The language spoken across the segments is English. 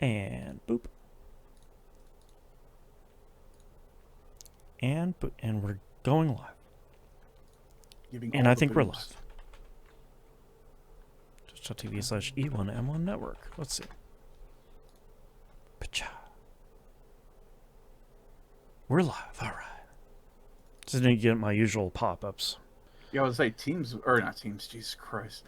And boop. And boop. And we're going live. And I think we're live. Twitch.tv/E1M1 Network. Let's see. Pacha. We're live. All right. Just didn't get my usual pop-ups. Yeah, I would say Teams, or not Teams, Jesus Christ.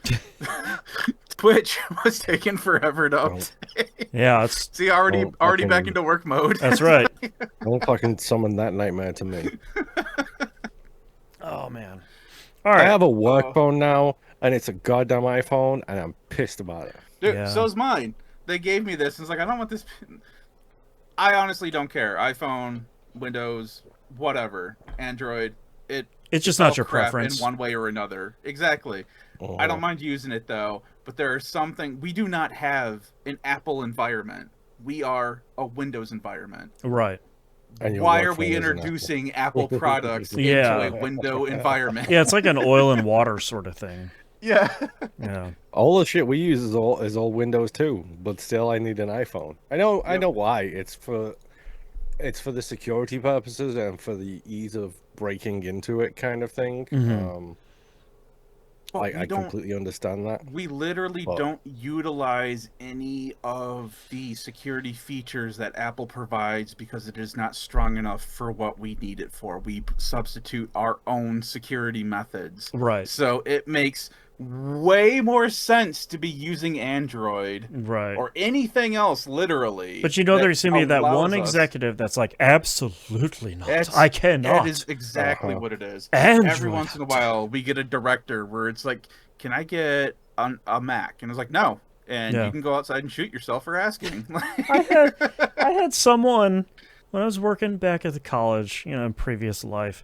Twitch was taking forever to update. Yeah, it's... See, already back into work mode. That's right. Don't fucking summon that nightmare to me. Oh, man. All right. I have a work phone now, and it's a goddamn iPhone, and I'm pissed about it. Dude, Yeah. so's mine. They gave me this, and it's like, I don't want this. I honestly don't care. iPhone, Windows, whatever. Android, It's just not your crap preference. in one way or another. Exactly. Oh. I don't mind using it, though, but there are something... We do not have an Apple environment. We are a Windows environment. Right. Why are we introducing Apple products Yeah. into a window environment? Yeah, it's like an oil and water sort of thing. Yeah. Yeah. All the shit we use is all Windows too, but still I need an iPhone. I know why. It's for the security purposes and for the ease of breaking into it kind of thing. Mm-hmm. I completely understand that. We literally don't utilize any of the security features that Apple provides because it is not strong enough for what we need it for. We substitute our own security methods. Right. So it makes way more sense to be using Android or anything else, literally. But you know, there's going to be that one executive that's like, absolutely not. I cannot. That is exactly what it is. Android. Every once in a while, we get a director where it's like, can I get a Mac? And it's like, no. And you can go outside and shoot yourself for asking. I had someone, when I was working back at the college, in previous life,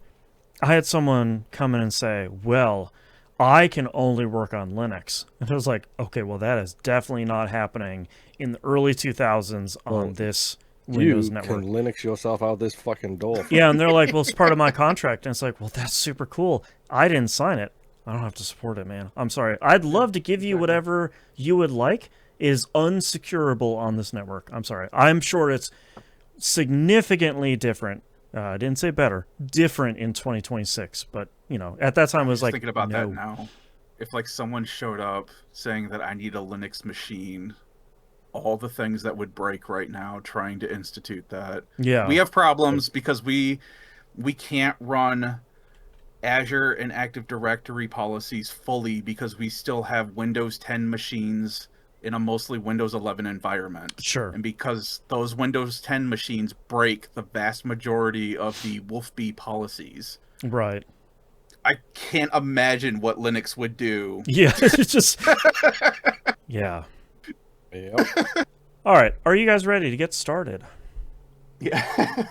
I had someone come in and say, well, I can only work on Linux. And I was like, okay, well, that is definitely not happening in the early 2000s on this Windows network. You can Linux yourself out this fucking door. Yeah, and they're like, well, it's part of my contract. And it's like, well, that's super cool. I didn't sign it. I don't have to support it, man. I'm sorry. I'd love to give you whatever you would like. Is unsecurable on this network. I'm sorry. I'm sure it's significantly different. I didn't say better. Different in 2026. But, at that time it was like, thinking about that now. If, like, someone showed up saying that I need a Linux machine, all the things that would break right now trying to institute that. Yeah. We have problems because we can't run Azure and Active Directory policies fully because we still have Windows 10 machines in a mostly Windows 11 environment. Sure. And because those Windows 10 machines break the vast majority of the WolfB policies. Right. I can't imagine what Linux would do. Yeah, it's just... Yeah. Yep. All right, are you guys ready to get started? Yeah.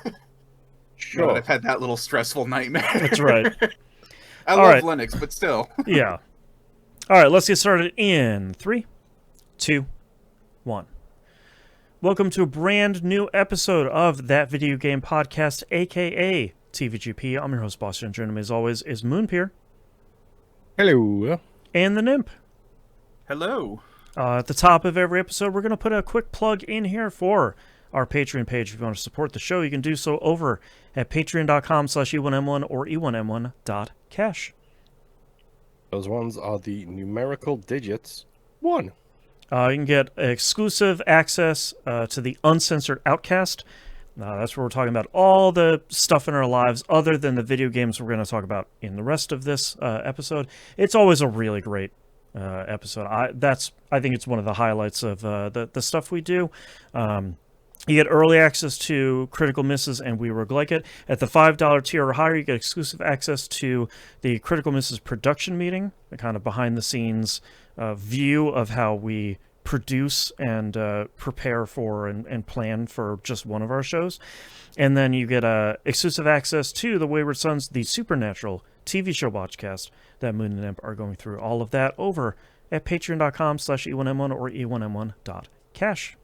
Sure. But I've had that little stressful nightmare. That's right. I love Linux, but still. Yeah. All right, let's get started in 3, 2, 1. Welcome to a brand new episode of That Video Game Podcast, a.k.a. TVGP. I'm your host, Boston, and joining me as always is Moonpier. Hello. And the Nymph. Hello. At the top of every episode, we're going to put a quick plug in here for our Patreon page. If you want to support the show, you can do so over at patreon.com/E1M1 or E1M1.cash. Those ones are the numerical digits 1. You can get exclusive access to the Uncensored Outcast. That's where we're talking about all the stuff in our lives other than the video games we're going to talk about in the rest of this episode. It's always a really great episode. I think it's one of the highlights of the stuff we do. You get early access to Critical Misses and We Roguelike It. At the $5 tier or higher, you get exclusive access to the Critical Misses production meeting, a kind of behind-the-scenes view of how we produce and prepare for and plan for just one of our shows. And then you get exclusive access to the Wayward Sons, the Supernatural TV show watchcast that Moon and Imp are going through. All of that over at patreon.com/E1M1 or E1M1.cash.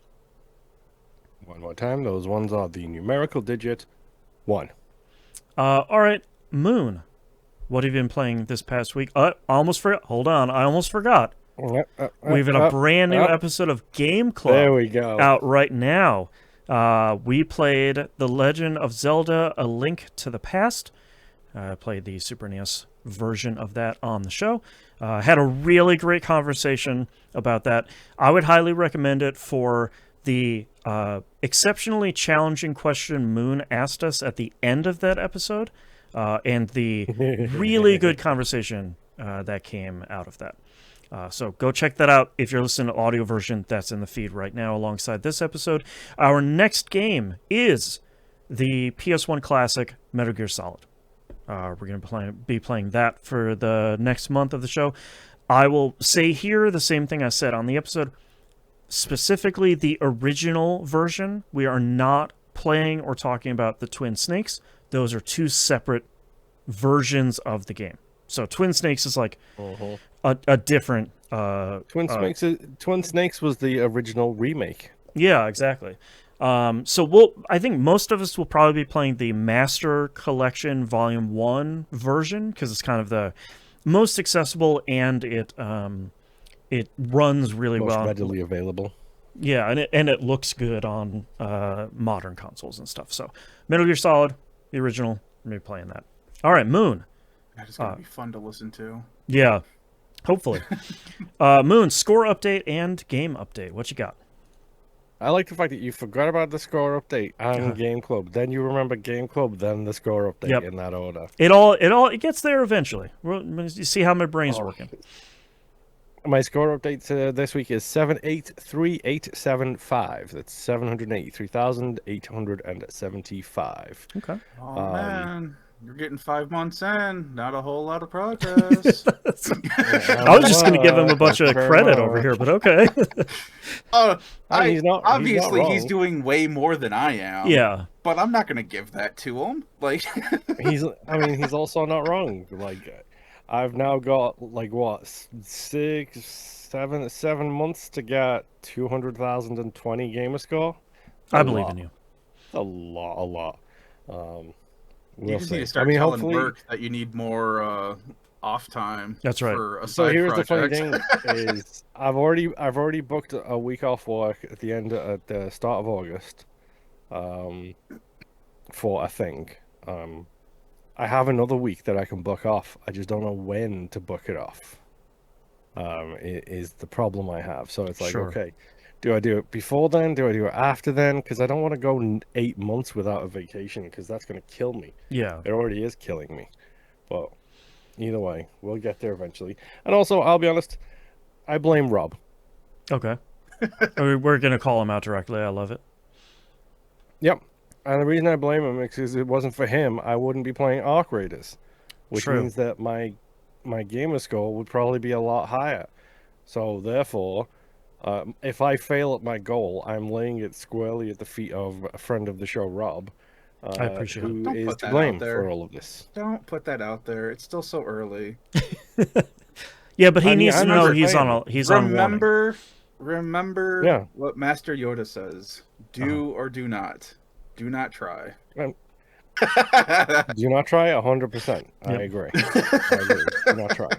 One more time, those ones are the numerical digit 1. All right, Moon, what have you been playing this past week? I almost forgot. Hold on, I almost forgot. We have a brand new episode of Game Club. There we go. Out right now. We played The Legend of Zelda: A Link to the Past. I played the Super NES version of that on the show. Had a really great conversation about that. I would highly recommend it for the exceptionally challenging question Moon asked us at the end of that episode, and the really good conversation that came out of that. So go check that out. If you're listening to audio version, that's in the feed right now alongside this episode. Our next game is the PS1 classic Metal Gear Solid. We're going to be playing that for the next month of the show. I will say here the same thing I said on the episode. Specifically, the original version. We are not playing or talking about the Twin Snakes. Those are two separate versions of the game. So Twin Snakes is like a different... Twin Snakes was the original remake. Yeah, exactly. So I think most of us will probably be playing the Master Collection Volume 1 version, because it's kind of the most accessible, and it runs really well. Most readily available. Yeah, and it looks good on modern consoles and stuff. So Metal Gear Solid, the original, I'm going to be playing that. All right, Moon. That is going to be fun to listen to. Yeah, hopefully. Moon, score update and game update. What you got? I like the fact that you forgot about the score update and Game Club. Then you remember Game Club, then the score update in that order. It gets there eventually. You see how my brain's working. My score update this week is 783,875. That's 783,875. Okay. Oh man, you're getting 5 months in. Not a whole lot of progress. I was just going to give him a bunch of credit over here, but okay. He's doing way more than I am. Yeah. But I'm not going to give that to him. Like he's also not wrong. Like I've now got like what 7 months to get 200,020 gamer score. I believe in you. A lot. You just need to start telling work that you need more off time. That's right. For a so here's project. the funny thing is I've already booked a week off work at the start of August, for a thing. I have another week that I can book off. I just don't know when to book it off. Is the problem I have. So it's like, okay, do I do it before then? Do I do it after then? Because I don't want to go 8 months without a vacation, because that's going to kill me. Yeah. It already is killing me. But either way, we'll get there eventually. And also, I'll be honest, I blame Rob. Okay. We're going to call him out directly. I love it. Yep. And the reason I blame him is because it wasn't for him, I wouldn't be playing Arc Raiders. Which means that my gamer score would probably be a lot higher. So therefore, if I fail at my goal, I'm laying it squarely at the feet of a friend of the show, Rob, I appreciate it. who is to blame for all of this. Don't put that out there. It's still so early. Yeah, but he needs to know he's on warning. Remember what Master Yoda says. Do or do not. Do not try. Do not try 100%. I agree. Do not try.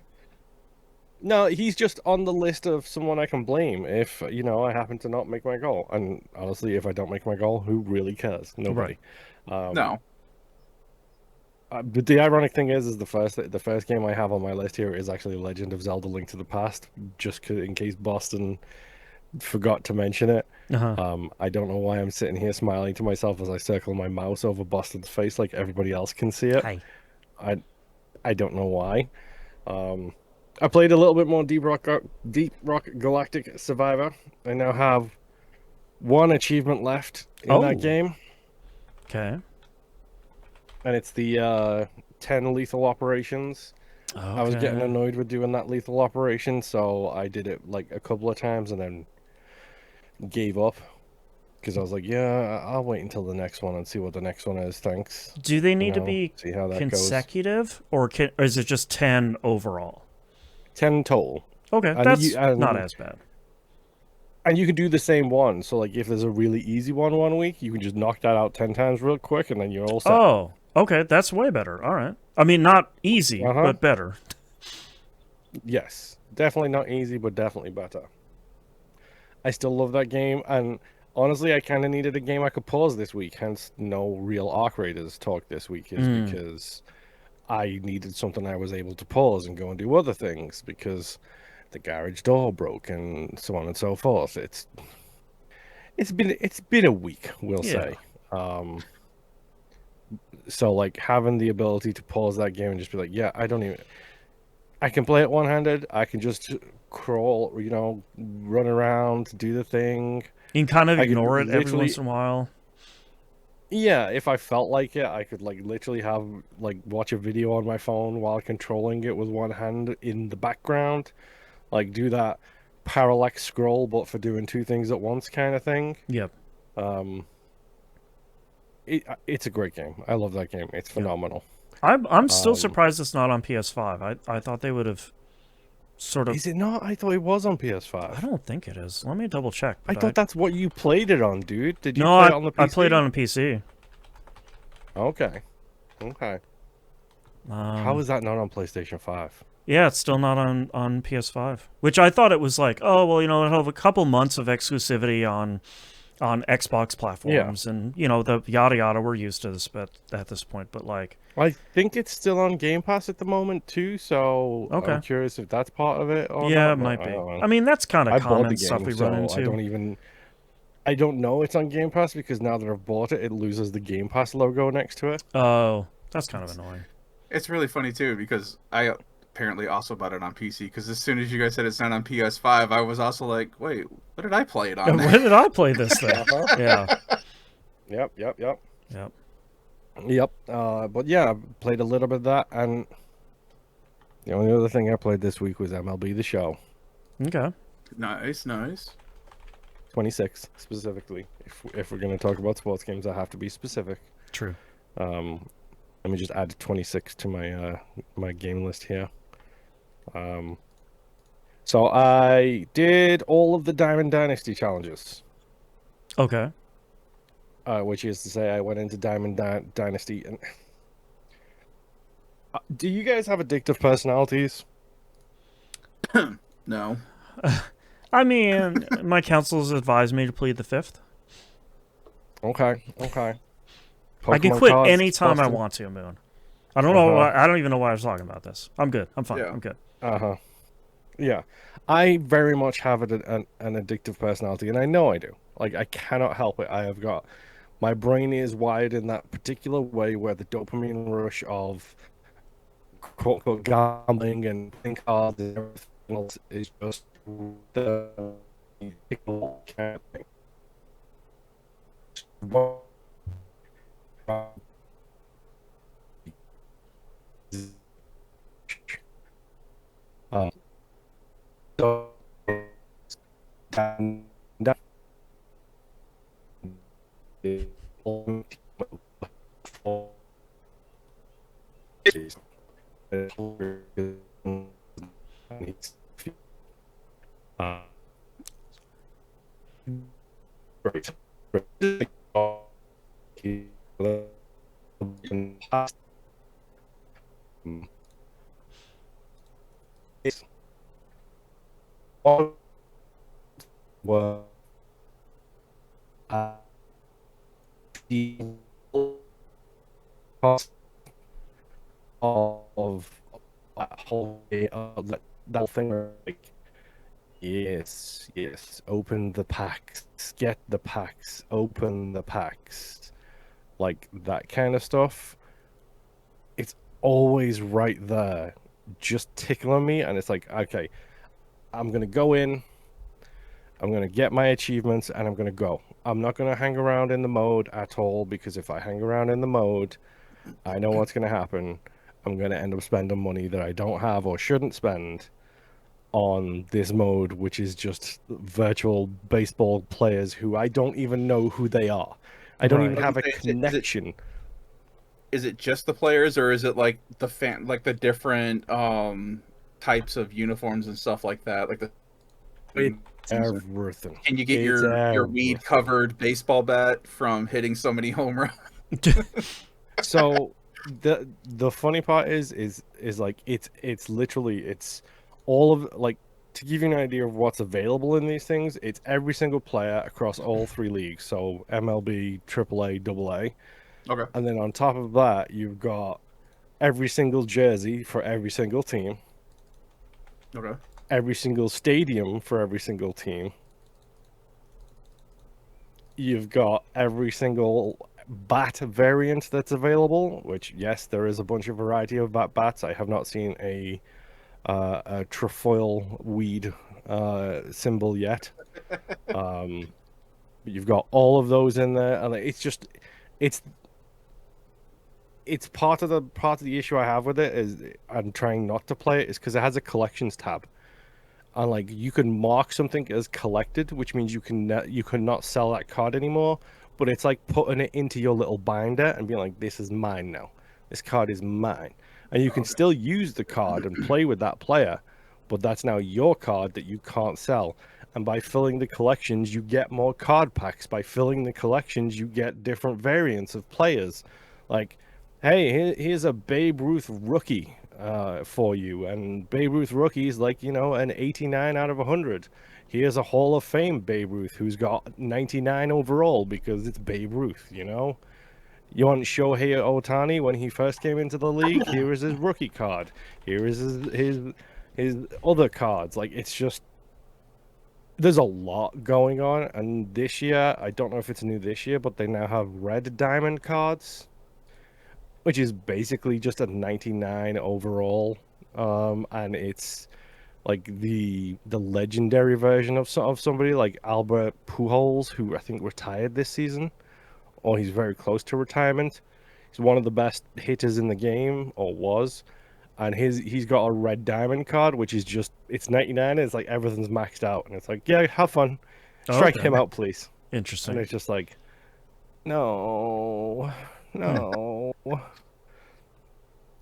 No, he's just on the list of someone I can blame if, I happen to not make my goal. And honestly, if I don't make my goal, who really cares? Nobody. No. But the ironic thing is the first game I have on my list here is actually Legend of Zelda: Link to the Past, just in case Boston forgot to mention it. I don't know why I'm sitting here smiling to myself as I circle my mouse over Boston's face like everybody else can see it. Hi. I don't know why. I played a little bit more Deep Rock Galactic Survivor. I now have one achievement left in that game. Okay. And it's the 10 lethal operations. Okay. I was getting annoyed with doing that lethal operation, so I did it like a couple of times and then gave up. Because I was like, yeah, I'll wait until the next one and see what the next one is. Thanks. Do they need to be see how that consecutive, or is it just 10 overall? 10 total. Okay, that's not as bad. And you can do the same one. So, like, if there's a really easy one week, you can just knock that out 10 times real quick, and then you're all set. Oh, okay, that's way better. All right. I mean, not easy, but better. Yes. Definitely not easy, but definitely better. I still love that game, and honestly, I kind of needed a game I could pause this week. Hence, no real Arc Raiders talk this week, is Mm. because I needed something I was able to pause and go and do other things because the garage door broke and so on and so forth. It's been a week, we'll Yeah. say. So like having the ability to pause that game and just be like, yeah, I can play it one-handed. I can just crawl, run around, do the thing. You can kind of I could ignore it every literally, once in a while. yeah, if I felt like it, I could like literally have like watch a video on my phone while controlling it with one hand in the background, like do that parallax scroll, but for doing two things at once kind of thing. Yep. Um, it's a great game. I love that game. It's phenomenal. I'm still Um, surprised it's not on PS5. I thought they would have sort of. is it not? I thought it was on I PS5. don't think it is. Let me double check. I But thought that's what you played it on, dude. Did you no, play it on the PC? I played it on a PC. Okay. Okay. How is that not on PlayStation 5? Yeah, it's still not on PS5. Which I thought it was like, oh well, it'll have a couple months of exclusivity on Xbox platforms, and the yada yada. We're used to this at this point, but like, I think it's still on Game Pass at the moment too, so okay, I'm curious if that's part of it or yeah, not. it But might I be. don't know. I mean, that's kind of I bought the common stuff game, we run so into. I don't know it's on Game Pass because now that I've bought it, it loses the Game Pass logo next to it. Oh, that's kind of annoying. It's really funny too because I apparently also bought it on PC. Because as soon as you guys said it's not on PS5, I was also like, wait, what did I play it on? When did I play this thing? Yeah. Yep. Yep. Yep. But yeah, I played a little bit of that, and the only other thing I played this week was MLB The Show. Okay. Nice. 26 specifically. If we're going to talk about sports games, I have to be specific. True. Let me just add 26 to my game list here. So I did all of the Diamond Dynasty challenges. Okay. Which is to say, I went into Diamond Dynasty and. Do you guys have addictive personalities? No. I mean, my counselors advised me to plead the fifth. Okay. I can Pokemon quit cards, anytime I Boston? want to, Moon. I don't know. I don't even know why I was talking about this. I'm good. I'm fine. Yeah. I'm good. Yeah. I very much have an addictive personality, and I know I do. Like, I cannot help it. My brain is wired in that particular way where the dopamine rush of quote-unquote gambling and playing cards and everything else is just the kind of thing. So, and that is well, the cost of that whole that whole thing, like, yes, open the packs, get the packs, open the packs, like that kind of stuff. It's always right there, just tickling me, and it's like, okay, I'm gonna go in, I'm gonna get my achievements, and I'm gonna go. I'm not gonna hang around in the mode at all, because if I hang around in the mode, I know what's gonna happen. I'm gonna end up spending money that I don't have or shouldn't spend on this mode, which is just virtual baseball players who I don't even know who they are. I don't Right. even have a Is it- connection. Is it just the players, or is it like the different types of uniforms and stuff like that? Like Everything. can you get It's your everything. weed covered baseball bat from hitting so many home runs? So the funny part is like it's literally all of like to give you an idea of what's available in these things, it's every single player across all three leagues, so MLB, AAA, AA. Okay. And then on top of that, you've got every single jersey for every single team, Okay. every single stadium for every single team. You've got every single bat variant that's available, which, yes, there is a bunch of variety of bats. I have not seen a trefoil weed symbol yet. But you've got all of those in there, and it's it's part of the issue I have with it is I'm trying not to play it is because it has a collections tab, and like you can mark something as collected, which means you cannot sell that card anymore. But it's like putting it into your little binder and being like, this is mine now. This card is mine, and you can still use the card and play with that player, but that's now your card that you can't sell. And by filling the collections, you get more card packs. By filling the collections, you get different variants of players. Like, hey, here's a Babe Ruth rookie for you. And Babe Ruth rookie is like, an 89 out of 100. Here's a Hall of Fame Babe Ruth who's got 99 overall because it's Babe Ruth, You want Shohei Ohtani when he first came into the league? Here is his rookie card. Here is his other cards. Like, it's just, there's a lot going on. And this year, I don't know if it's new this year, but they now have red diamond cards, which is basically just a 99 overall. And it's like the legendary version of somebody like Albert Pujols, who I think retired this season, or he's very close to retirement. He's one of the best hitters in the game, or was. And he's got a red diamond card, which is just, it's 99. It's like everything's maxed out, and it's like, yeah, have fun, strike him out, please. Interesting. And it's just like, no.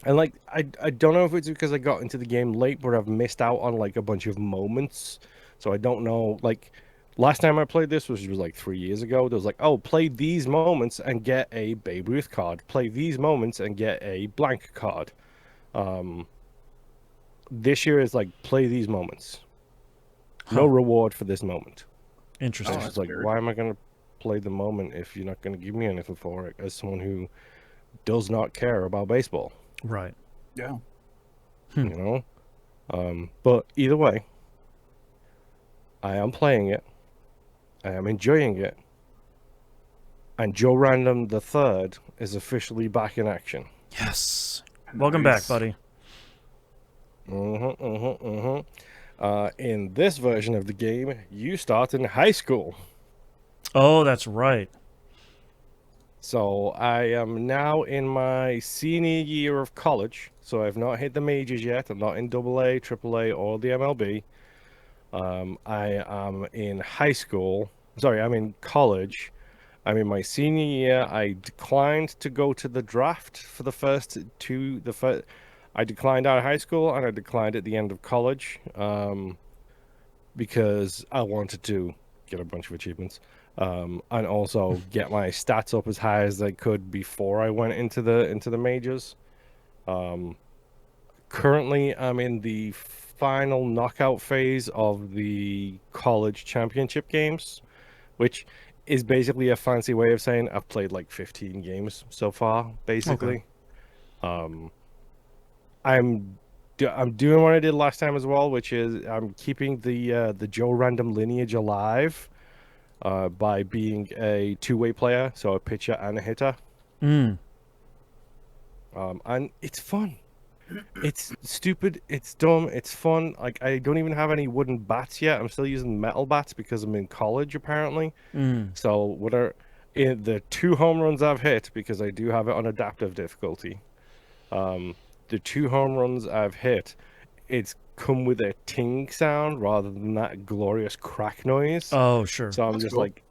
And like, I don't know if it's because I got into the game late, but I've missed out on like a bunch of moments. So I don't know. Like, last time I played this, which was like 3 years ago, there was like, oh, play these moments and get a Babe Ruth card. Play these moments and get a blank card. This year is like, play these moments. No reward for this moment. Interesting. It's like, why am I going to play the moment if you're not going to give me anything for it as someone who does not care about baseball? Right. Yeah. But either way, I am playing it. I am enjoying it. And Joe Random the Third is officially back in action. Yes. Welcome back, buddy. In this version of the game, you start in high school. Oh, that's right. So I am now in my senior year of college. So I've not hit the majors yet. I'm not in AA, AAA, or the MLB. I am in high school. Sorry, I'm in college. I'm in my senior year. I declined to go to the draft for the first two. I declined out of high school, and I declined at the end of college because I wanted to get a bunch of achievements and also get my stats up as high as I could before I went into the majors. Currently, I'm in the final knockout phase of the college championship games, which is basically a fancy way of saying I've played like 15 games so far, basically. Okay. I'm doing what I did last time as well, which is I'm keeping the Joe Random lineage alive by being a two-way player, so a pitcher and a hitter. And it's fun. It's stupid, it's dumb, it's fun. Like, I don't even have any wooden bats yet. I'm still using metal bats because I'm in college, apparently. So in the 2 home runs I've hit, because I do have it on adaptive difficulty, the 2 home runs I've hit, it's come with a ting sound rather than that glorious crack noise. Oh, sure. So I'm just cool. Like,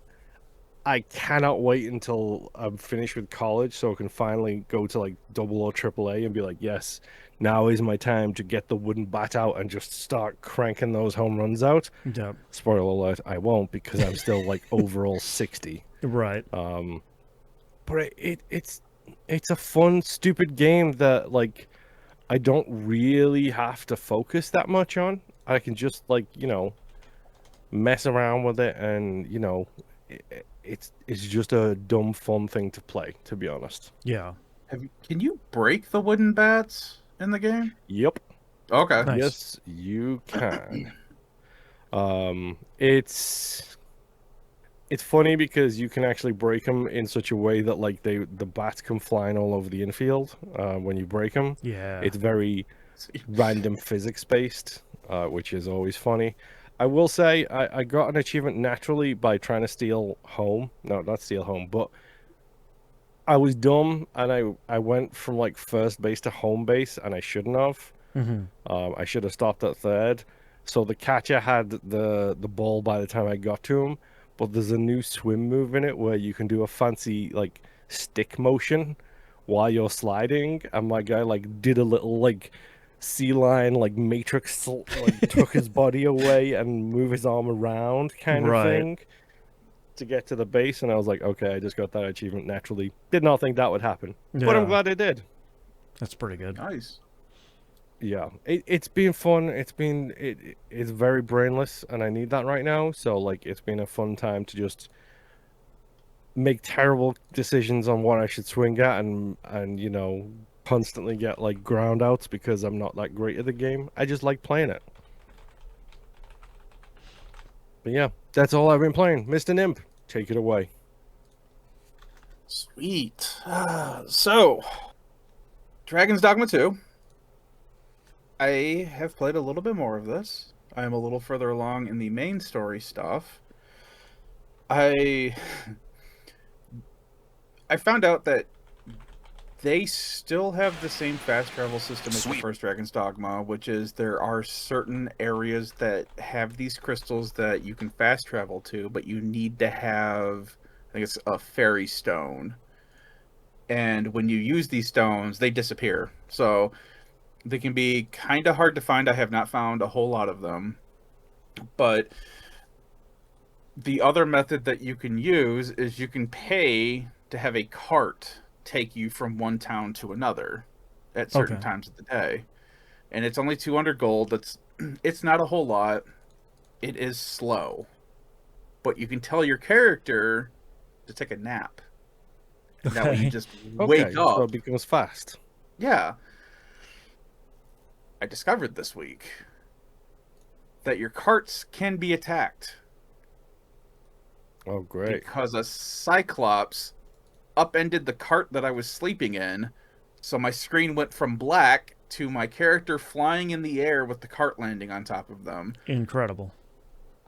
I cannot wait until I'm finished with college so I can finally go to like AA or AAA and be like, yes, now is my time to get the wooden bat out and just start cranking those home runs out. Yep. Spoiler alert, I won't because I'm still like overall 60. Right. But it's a fun, stupid game that like I don't really have to focus that much on. I can just like, mess around with it, and it's just a dumb fun thing to play, to be honest. Yeah. Can you break the wooden bats in the game? Yep. Okay. Nice. Yes, you can. It's funny because you can actually break them in such a way that like the bats come flying all over the infield when you break them. Yeah. It's very random physics based, which is always funny. I will say I got an achievement naturally by trying to steal home. No, not steal home, but I was dumb and I went from like first base to home base, and I shouldn't have. I should have stopped at third. So the catcher had the ball by the time I got to him, but there's a new swim move in it where you can do a fancy like stick motion while you're sliding, and my guy like did a little like sea lion like matrix like took his body away and move his arm around kind of Right. thing to get to the base, and I was like, okay, I just got that achievement naturally. Did not think that would happen, but I'm Yeah. glad it did. That's pretty good. Nice. Yeah, it's been fun. It's very brainless, and I need that right now. So like, it's been a fun time to just make terrible decisions on what I should swing at, and constantly get like ground outs because I'm not that great at the game. I just like playing it. But yeah, that's all I've been playing. Mr. Nimp, take it away. Sweet. So, Dragon's Dogma 2. I have played a little bit more of this. I am a little further along in the main story stuff. I found out that they still have the same fast travel system as the first Dragon's Dogma, which is there are certain areas that have these crystals that you can fast travel to, but you need to have, I think it's a fairy stone. And when you use these stones, they disappear. So they can be kind of hard to find. I have not found a whole lot of them. But the other method that you can use is you can pay to have a cart take you from one town to another at certain times of the day. And it's only 200 gold. It's not a whole lot. It is slow. But you can tell your character to take a nap. And that way you just wake up. So it becomes fast. Yeah. I discovered this week that your carts can be attacked. Oh, great. Because a Cyclops upended the cart that I was sleeping in, so my screen went from black to my character flying in the air with the cart landing on top of them. Incredible.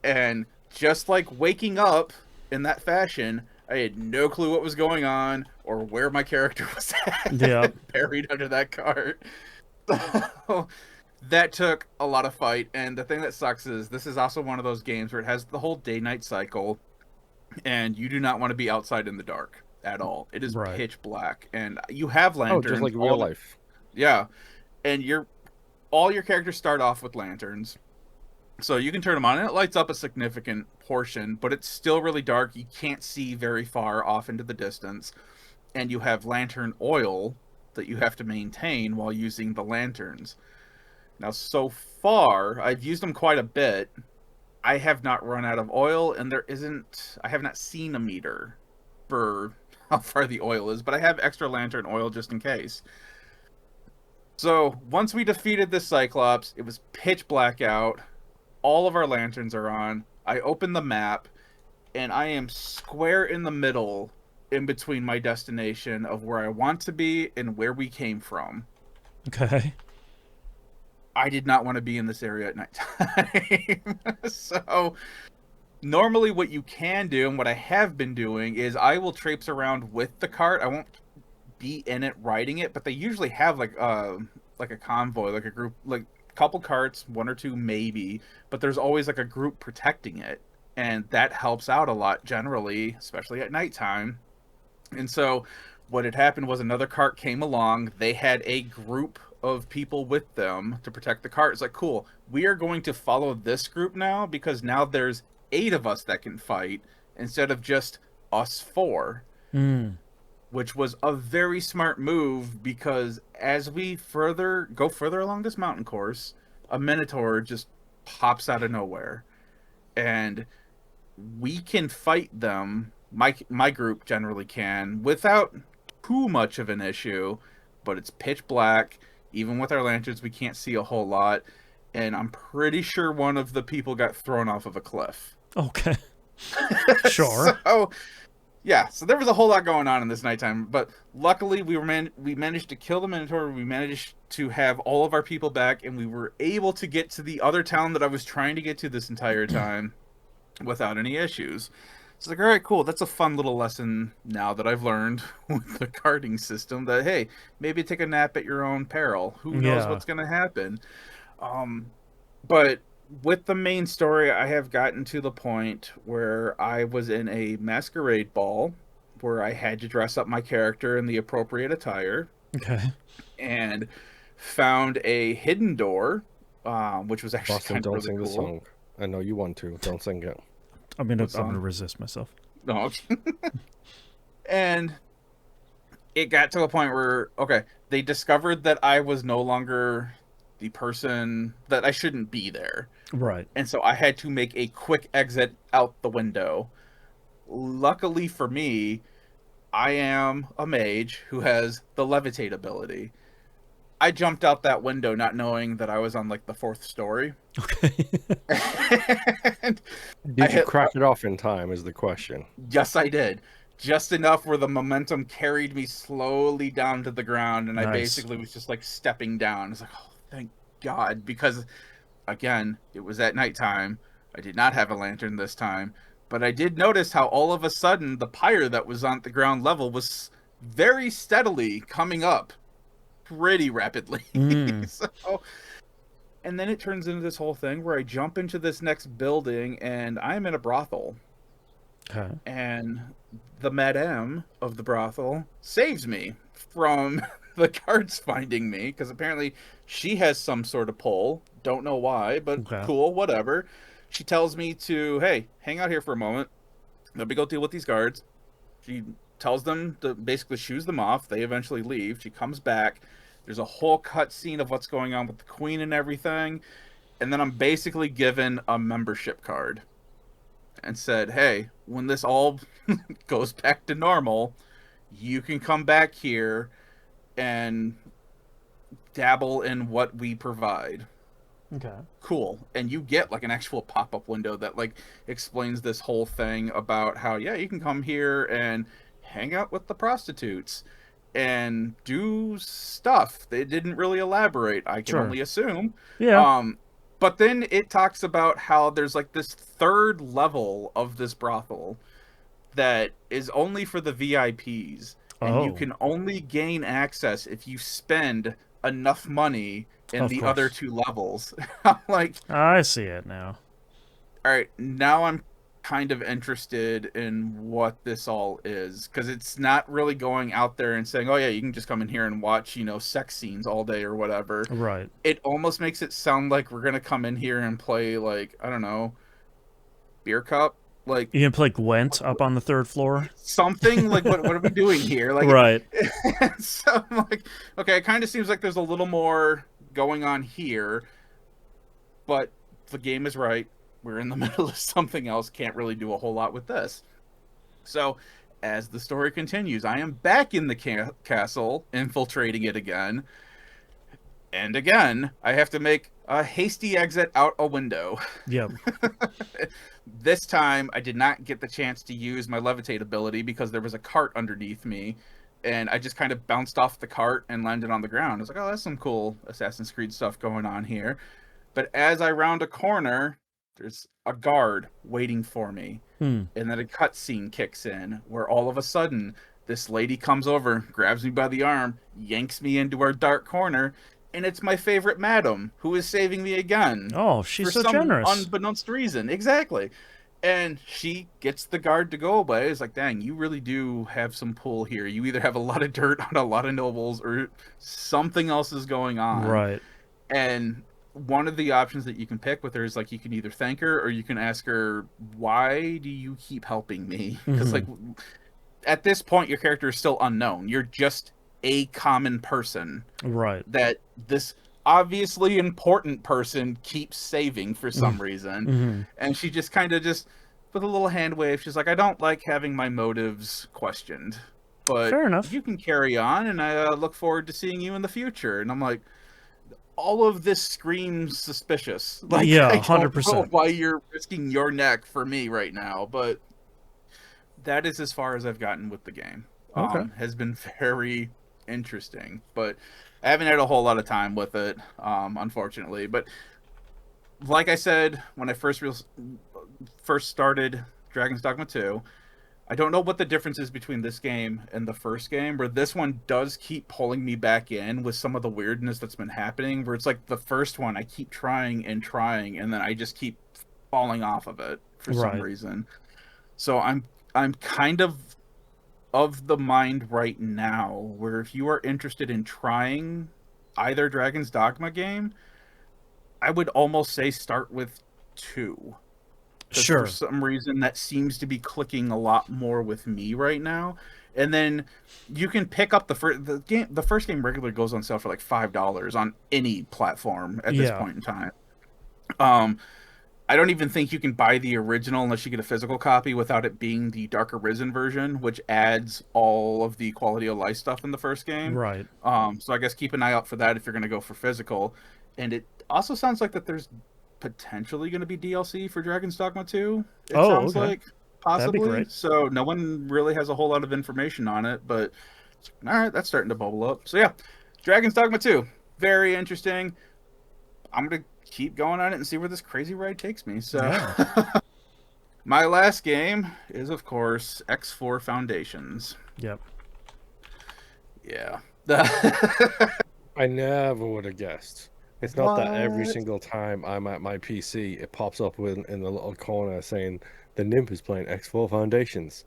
And just like waking up in that fashion, I had no clue what was going on or where my character was at. Yeah. Buried under that cart. That took a lot of fight, and the thing that sucks is this is also one of those games where it has the whole day-night cycle, and you do not want to be outside in the dark at all. It is pitch black, and you have lanterns. Oh, just like real life. Yeah, and all your characters start off with lanterns, so you can turn them on, and it lights up a significant portion, but it's still really dark. You can't see very far off into the distance, and you have lantern oil that you have to maintain while using the lanterns. Now, so far, I've used them quite a bit. I have not run out of oil, and I have not seen a meter for how far the oil is, but I have extra lantern oil just in case. So, once we defeated this Cyclops, it was pitch black out. All of our lanterns are on. I open the map, and I am square in the middle in between my destination of where I want to be and where we came from. Okay. I did not want to be in this area at nighttime. So normally what you can do, and what I have been doing, is I will traipse around with the cart. I won't be in it riding it, but they usually have like a convoy, like a group, like a couple carts, one or two maybe, but there's always like a group protecting it. And that helps out a lot generally, especially at nighttime. And so what had happened was another cart came along. They had a group of people with them to protect the cart. It's like, cool, we are going to follow this group now, because now there's 8 of us that can fight instead of just us 4. which was a very smart move because as we go further along this mountain course, a Minotaur just pops out of nowhere, and we can fight them. My group generally can without too much of an issue, but it's pitch black. Even with our lanterns, we can't see a whole lot, and I'm pretty sure one of the people got thrown off of a cliff. Okay. Sure. So, yeah, so there was a whole lot going on in this nighttime, but luckily we managed to kill the Minotaur. We managed to have all of our people back, and we were able to get to the other town that I was trying to get to this entire time without any issues. It's like, all right, cool. That's a fun little lesson now that I've learned with the carding system that, hey, maybe take a nap at your own peril. Who knows what's going to happen? But with the main story, I have gotten to the point where I was in a masquerade ball where I had to dress up my character in the appropriate attire. Okay. And found a hidden door, which was actually Boston, kind of don't really sing cool. the song. I know you want to. Don't sing it. I'm gonna resist myself. No. Okay. And it got to a point where, okay, they discovered that I was no longer the person, that I shouldn't be there. Right. And so I had to make a quick exit out the window. Luckily for me, I am a mage who has the levitate ability. I jumped out that window not knowing that I was on like the 4th story. Okay. Did you crack it off in time is the question. Yes, I did. Just enough where the momentum carried me slowly down to the ground, and I basically was just like stepping down. It's like, oh, thank God, because again, it was at nighttime. I did not have a lantern this time, but I did notice how all of a sudden the pyre that was on the ground level was very steadily coming up pretty rapidly. So, and then it turns into this whole thing where I jump into this next building and I'm in a brothel. Okay. And the madame of the brothel saves me from the guards finding me, because apparently she has some sort of pull. Don't know why, but cool, whatever. She tells me to, hey, hang out here for a moment. Let me go deal with these guards. She tells them to basically shoos them off. They eventually leave. She comes back. There's a whole cut scene of what's going on with the queen and everything. And then I'm basically given a membership card and said, hey, when this all goes back to normal, you can come back here and dabble in what we provide. Okay. Cool. And you get like an actual pop-up window that like explains this whole thing about how, yeah, you can come here and hang out with the prostitutes and do stuff. They didn't really elaborate. I can only assume. Yeah. But then it talks about how there's like this 3rd level of this brothel that is only for the VIPs. And you can only gain access if you spend enough money in the other 2 levels. I'm like, I see it now. All right, now I'm kind of interested in what this all is, because it's not really going out there and saying, oh yeah, you can just come in here and watch, you know, sex scenes all day or whatever. Right. It almost makes it sound like we're gonna come in here and play, like, I don't know, beer cup. Like, you can play Gwent up on the 3rd floor. Something like, what are we doing here? Like, right. So I'm like, okay, it kind of seems like there's a little more going on here, but the game is right. We're in the middle of something else. Can't really do a whole lot with this. So, as the story continues, I am back in the castle, infiltrating it again. And again, I have to make a hasty exit out a window. Yep. This time, I did not get the chance to use my levitate ability because there was a cart underneath me. And I just kind of bounced off the cart and landed on the ground. I was like, oh, that's some cool Assassin's Creed stuff going on here. But as I round a corner, there's a guard waiting for me. And then a cutscene kicks in where all of a sudden this lady comes over, grabs me by the arm, yanks me into our dark corner, and it's my favorite madam who is saving me again. Oh, she's so for some generous. Unbeknownst reason. Exactly. And she gets the guard to go away. It's like, dang, you really do have some pull here. You either have a lot of dirt on a lot of nobles or something else is going on. Right. And one of the options that you can pick with her is like, you can either thank her or you can ask her, why do you keep helping me? Because like, at this point, your character is still unknown. You're just a common person Right. that this obviously important person keeps saving for some reason. Mm-hmm. And she just kind of just, with a little hand wave, she's like, I don't like having my motives questioned. But Fair enough. you can carry on, and I look forward to seeing you in the future. And I'm like, all of this screams suspicious. Like, Yeah, I don't 100%. know why you're risking your neck for me right now, but that is as far as I've gotten with the game. Okay. Has been very interesting, but I haven't had a whole lot of time with it, unfortunately. But like I said, when I first started Dragon's Dogma 2, I don't know what the difference is between this game and the first game, where this one does keep pulling me back in with some of the weirdness that's been happening, where it's like the first one, I keep trying, and then I just keep falling off of it for some reason. So I'm kind of the mind right now where if you are interested in trying either Dragon's Dogma game, I would almost say start with 2. Sure. For some reason, that seems to be clicking a lot more with me right now. And then you can pick up the first game regularly goes on sale for like $5 on any platform at this point in time. I don't even think you can buy the original unless you get a physical copy without it being the Dark Arisen version, which adds all of the quality of life stuff in the first game. Right. So I guess keep an eye out for that if you're going to go for physical. And it also sounds like that there's potentially going to be DLC for Dragon's Dogma 2. It sounds like possibly. That'd be great. So no one really has a whole lot of information on it, but all right, that's starting to bubble up. So yeah, Dragon's Dogma 2, very interesting. I'm going to keep going on it and see where this crazy ride takes me. So my last game is, of course, X4 Foundations. Yep. Yeah. I never would have guessed. It's not that every single time I'm at my PC, it pops up in the little corner saying the Nymph is playing X4 Foundations.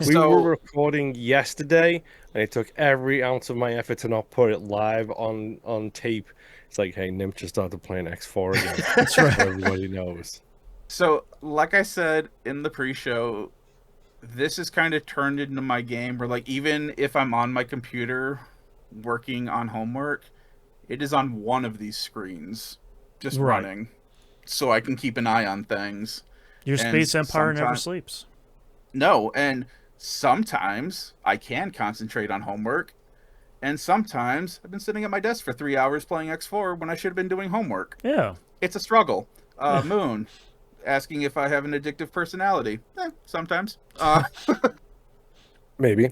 We were recording yesterday, and it took every ounce of my effort to not put it live on tape. It's like, hey, Nymph just started playing X4 again. That's right. So everybody knows. So, like I said in the pre-show, this is kind of turned into my game where, like, even if I'm on my computer working on homework, it is on one of these screens just running so I can keep an eye on things. Your Space Empire never sleeps. No, and sometimes I can concentrate on homework, and sometimes I've been sitting at my desk for 3 hours playing X4 when I should have been doing homework. Yeah. It's a struggle. Moon, asking if I have an addictive personality. Sometimes. Maybe.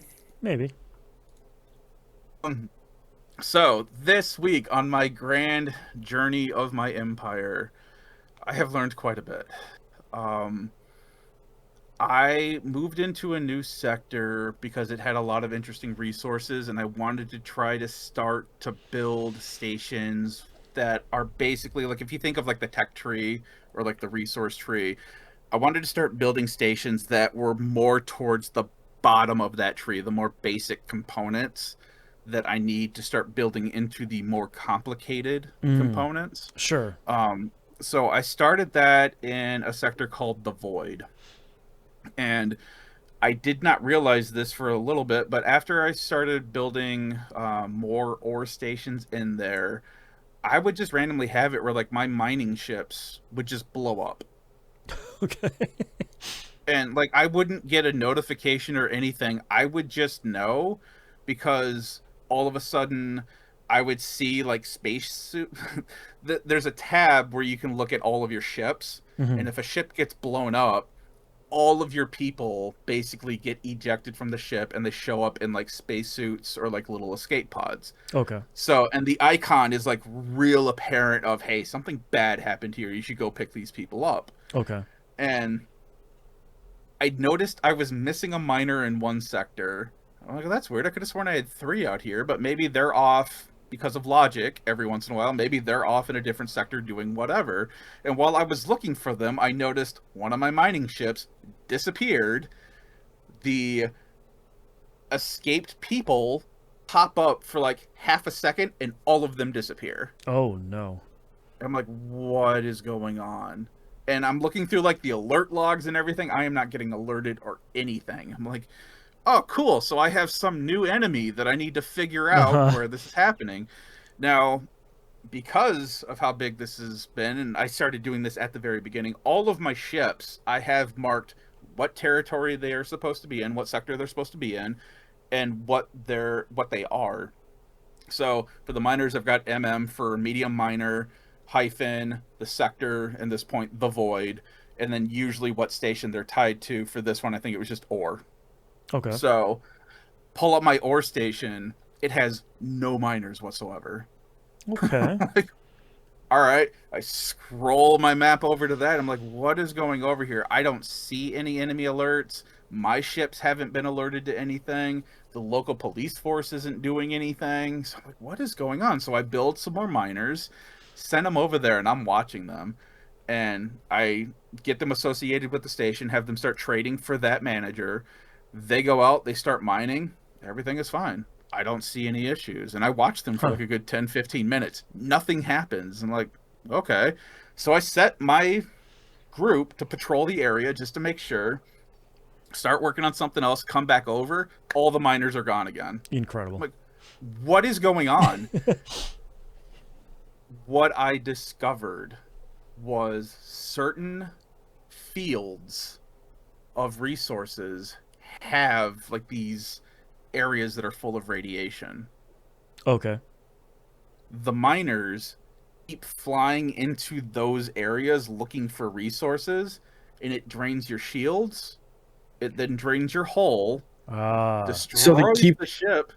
So, this week on my grand journey of my empire, I have learned quite a bit. I moved into a new sector because it had a lot of interesting resources, and I wanted to try to start to build stations that are basically, like, if you think of like the tech tree or like the resource tree, I wanted to start building stations that were more towards the bottom of that tree, the more basic components that I need to start building into the more complicated components. Sure. So I started that in a sector called the Void. And I did not realize this for a little bit, but after I started building more ore stations in there, I would just randomly have it where, like, my mining ships would just blow up. Okay. And, like, I wouldn't get a notification or anything. I would just know because all of a sudden I would see, like, spacesuit. There's a tab where you can look at all of your ships. And if a ship gets blown up, all of your people basically get ejected from the ship, and they show up in, like, spacesuits or, like, little escape pods. Okay. So, and the icon is, like, real apparent of, hey, something bad happened here. You should go pick these people up. Okay. And I noticed I was missing a miner in one sector. I'm like, that's weird. I could have sworn I had 3 out here, but maybe they're off because of logic every once in a while. Maybe they're off in a different sector doing whatever. And while I was looking for them, I noticed one of my mining ships disappeared. The escaped people pop up for like half a second, and all of them disappear. Oh, no. I'm like, what is going on? And I'm looking through, like, the alert logs and everything. I am not getting alerted or anything. I'm like, oh, cool. So I have some new enemy that I need to figure out Uh-huh. where this is happening. Now, because of how big this has been, and I started doing this at the very beginning, all of my ships, I have marked what territory they are supposed to be in, what sector they're supposed to be in, and what they are. So for the miners, I've got MM for medium miner, hyphen, the sector, and this point, the void, and then usually what station they're tied to. For this one, I think it was just ore. Okay. So pull up my ore station, it has no miners whatsoever. Okay. Like, all right, I scroll my map over to that. I'm like, what is going over here? I don't see any enemy alerts. My ships haven't been alerted to anything. The local police force isn't doing anything. So I'm like, what is going on? So I build some more miners, send them over there, and I'm watching them. And I get them associated with the station, have them start trading for that manager. They go out, they start mining. Everything is fine. I don't see any issues. And I watch them for Huh. like a good 10, 15 minutes. Nothing happens. I'm like, okay. So I set my group to patrol the area just to make sure. Start working on something else, come back over. All the miners are gone again. I'm Incredible. like, what is going on? What I discovered was certain fields of resources have like these areas that are full of radiation. Okay. The miners keep flying into those areas looking for resources, and it drains your shields. It then drains your hull, Ah. So destroys the ship.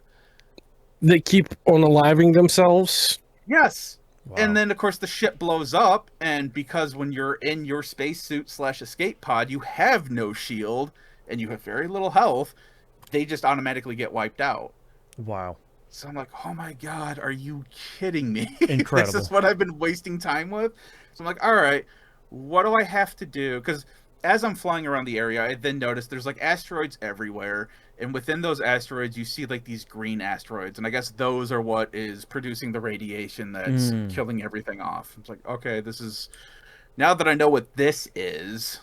they keep unaliving themselves. Yes. Wow. And then, of course, the ship blows up, and because when you're in your spacesuit / escape pod, you have no shield, and you have very little health, they just automatically get wiped out. Wow. So I'm like, oh my god, are you kidding me? Incredible. This is what I've been wasting time with? So I'm like, all right, what do I have to do? Because as I'm flying around the area, I then noticed there's like asteroids everywhere. And within those asteroids, you see like these green asteroids. And I guess those are what is producing the radiation that's killing everything off. It's like, okay, this is... Now that I know what this is,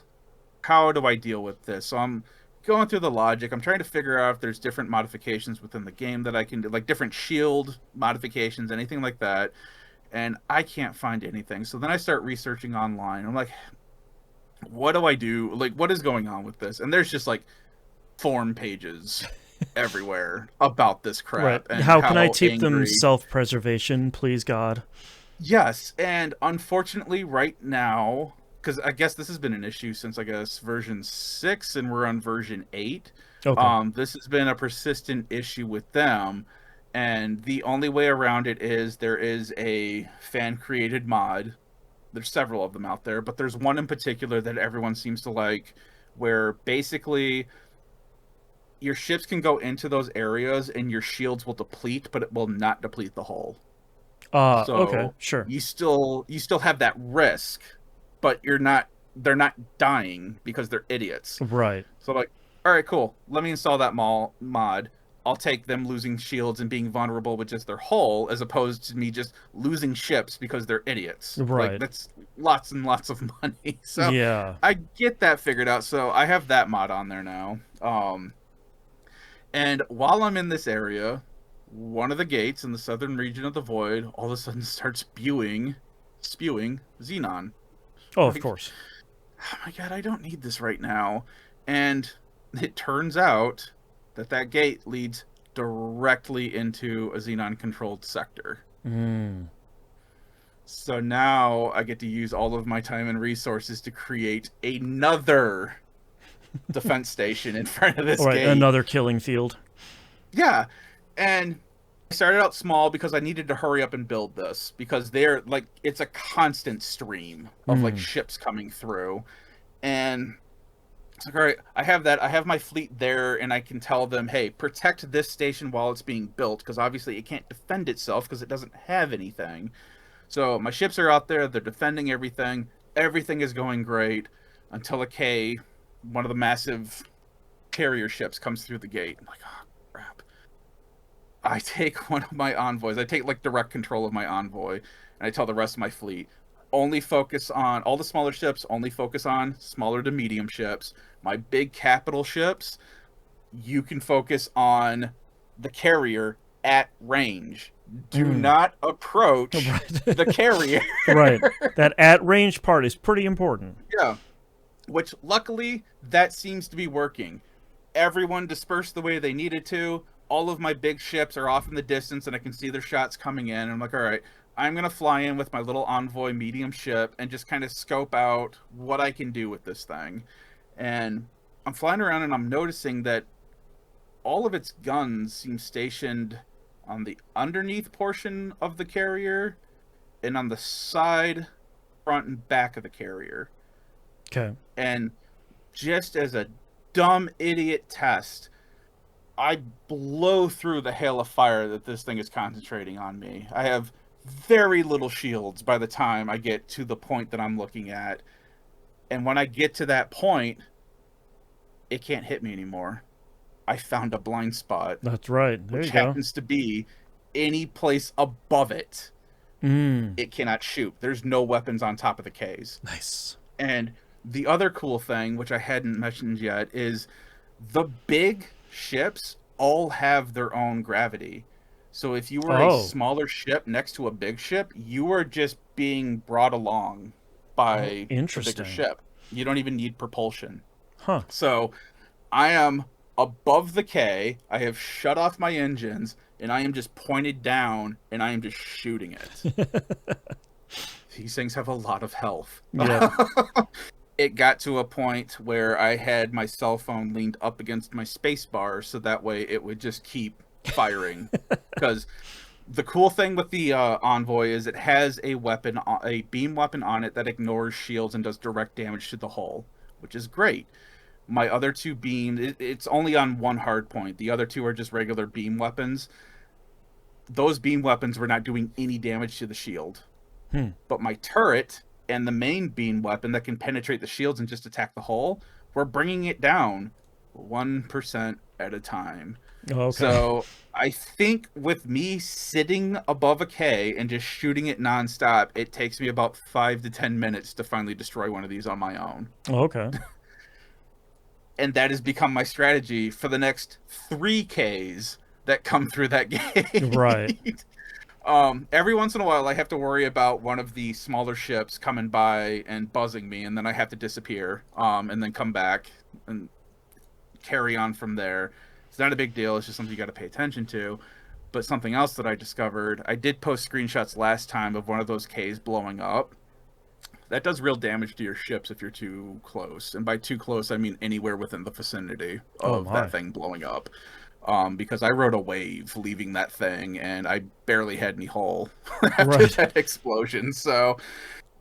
how do I deal with this? So I'm going through the logic. I'm trying to figure out if there's different modifications within the game that I can do, like different shield modifications, anything like that. And I can't find anything. So then I start researching online. I'm like, what do I do? Like, what is going on with this? And there's just like forum pages everywhere about this crap. Right. And How can I teach angry... them self-preservation, please God? Yes, and unfortunately right now, because I guess this has been an issue since, I guess, version 6, and we're on version 8. Okay. This has been a persistent issue with them, and the only way around it is there is a fan-created mod. There's several of them out there, but there's one in particular that everyone seems to like, where basically your ships can go into those areas and your shields will deplete, but it will not deplete the hull. So Okay, sure. you still have that risk, but they're not dying because they're idiots. Right. So I'm like, all right, cool. Let me install that mod. I'll take them losing shields and being vulnerable with just their hull, as opposed to me just losing ships because they're idiots. Right. Like, that's lots and lots of money. So Yeah. I get that figured out. So I have that mod on there now. And while I'm in this area, one of the gates in the southern region of the void all of a sudden starts spewing xenon. Oh, of course. Oh my god, I don't need this right now. And it turns out that that gate leads directly into a xenon controlled sector. So now I get to use all of my time and resources to create another defense station in front of this gate. Another killing field. Yeah, and I started out small because I needed to hurry up and build this, because they're like, it's a constant stream of like ships coming through, and it's like, all right, I have that. I have my fleet there, and I can tell them, hey, protect this station while it's being built, because obviously it can't defend itself because it doesn't have anything. So my ships are out there. They're defending everything. Everything is going great until one of the massive carrier ships, comes through the gate. I'm like, oh, crap. I take one of my envoys. I take like direct control of my envoy, and I tell the rest of my fleet, only focus on all the smaller ships, only focus on smaller to medium ships. My big capital ships, you can focus on the carrier at range. Do Mm. not approach Right. the carrier. Right. That at range part is pretty important. Yeah. Which luckily that seems to be working. Everyone dispersed the way they needed to. All of my big ships are off in the distance and I can see their shots coming in. And I'm like, all right, I'm going to fly in with my little envoy medium ship and just kind of scope out what I can do with this thing. And I'm flying around and I'm noticing that all of its guns seem stationed on the underneath portion of the carrier and on the side, front, and back of the carrier. Okay. And just as a dumb idiot test, I blow through the hail of fire that this thing is concentrating on me. I have very little shields by the time I get to the point that I'm looking at. And when I get to that point, it can't hit me anymore. I found a blind spot. That's right. There Which you go. happens to be any place above it. It cannot shoot. There's no weapons on top of the Ks. Nice. And the other cool thing, which I hadn't mentioned yet, is the big ships all have their own gravity. So if you were a smaller ship next to a big ship, you are just being brought along by the bigger ship. You don't even need propulsion. Huh. So I am above the K, I have shut off my engines, and I am just pointed down, and I am just shooting it. These things have a lot of health. Yeah. It got to a point where I had my cell phone leaned up against my space bar, so that way it would just keep firing. Because the cool thing with the Envoy is it has a weapon, a beam weapon on it that ignores shields and does direct damage to the hull, which is great. My other two beams, it's only on one hard point. The other two are just regular beam weapons. Those beam weapons were not doing any damage to the shield. But my turret and the main beam weapon that can penetrate the shields and just attack the hull, we're bringing it down 1% at a time. Okay. So I think with me sitting above a K and just shooting it nonstop, it takes me about 5 to 10 minutes to finally destroy one of these on my own. Okay. And that has become my strategy for the next 3 Ks that come through that gate. Right. Every once in a while, I have to worry about one of the smaller ships coming by and buzzing me, and then I have to disappear, and then come back and carry on from there. It's not a big deal. It's just something you got to pay attention to. But something else that I discovered, I did post screenshots last time of one of those Ks blowing up. That does real damage to your ships if you're too close. And by too close, I mean anywhere within the vicinity of that thing blowing up. Because I rode a wave leaving that thing, and I barely had any hull after that explosion. So,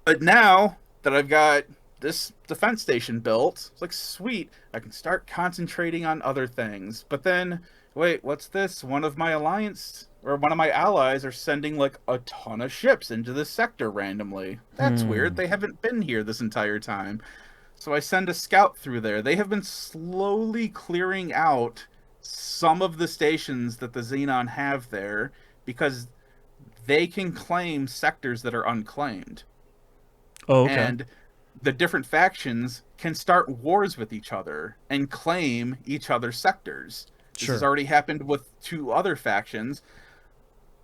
but now that I've got this defense station built, it's like, sweet, I can start concentrating on other things. But then, wait, what's this? One of my allies are sending like a ton of ships into this sector randomly. That's weird. They haven't been here this entire time. So I send a scout through there. They have been slowly clearing out some of the stations that the Xenon have there because they can claim sectors that are unclaimed. Oh, okay. And the different factions can start wars with each other and claim each other's sectors. This has already happened with 2 other factions.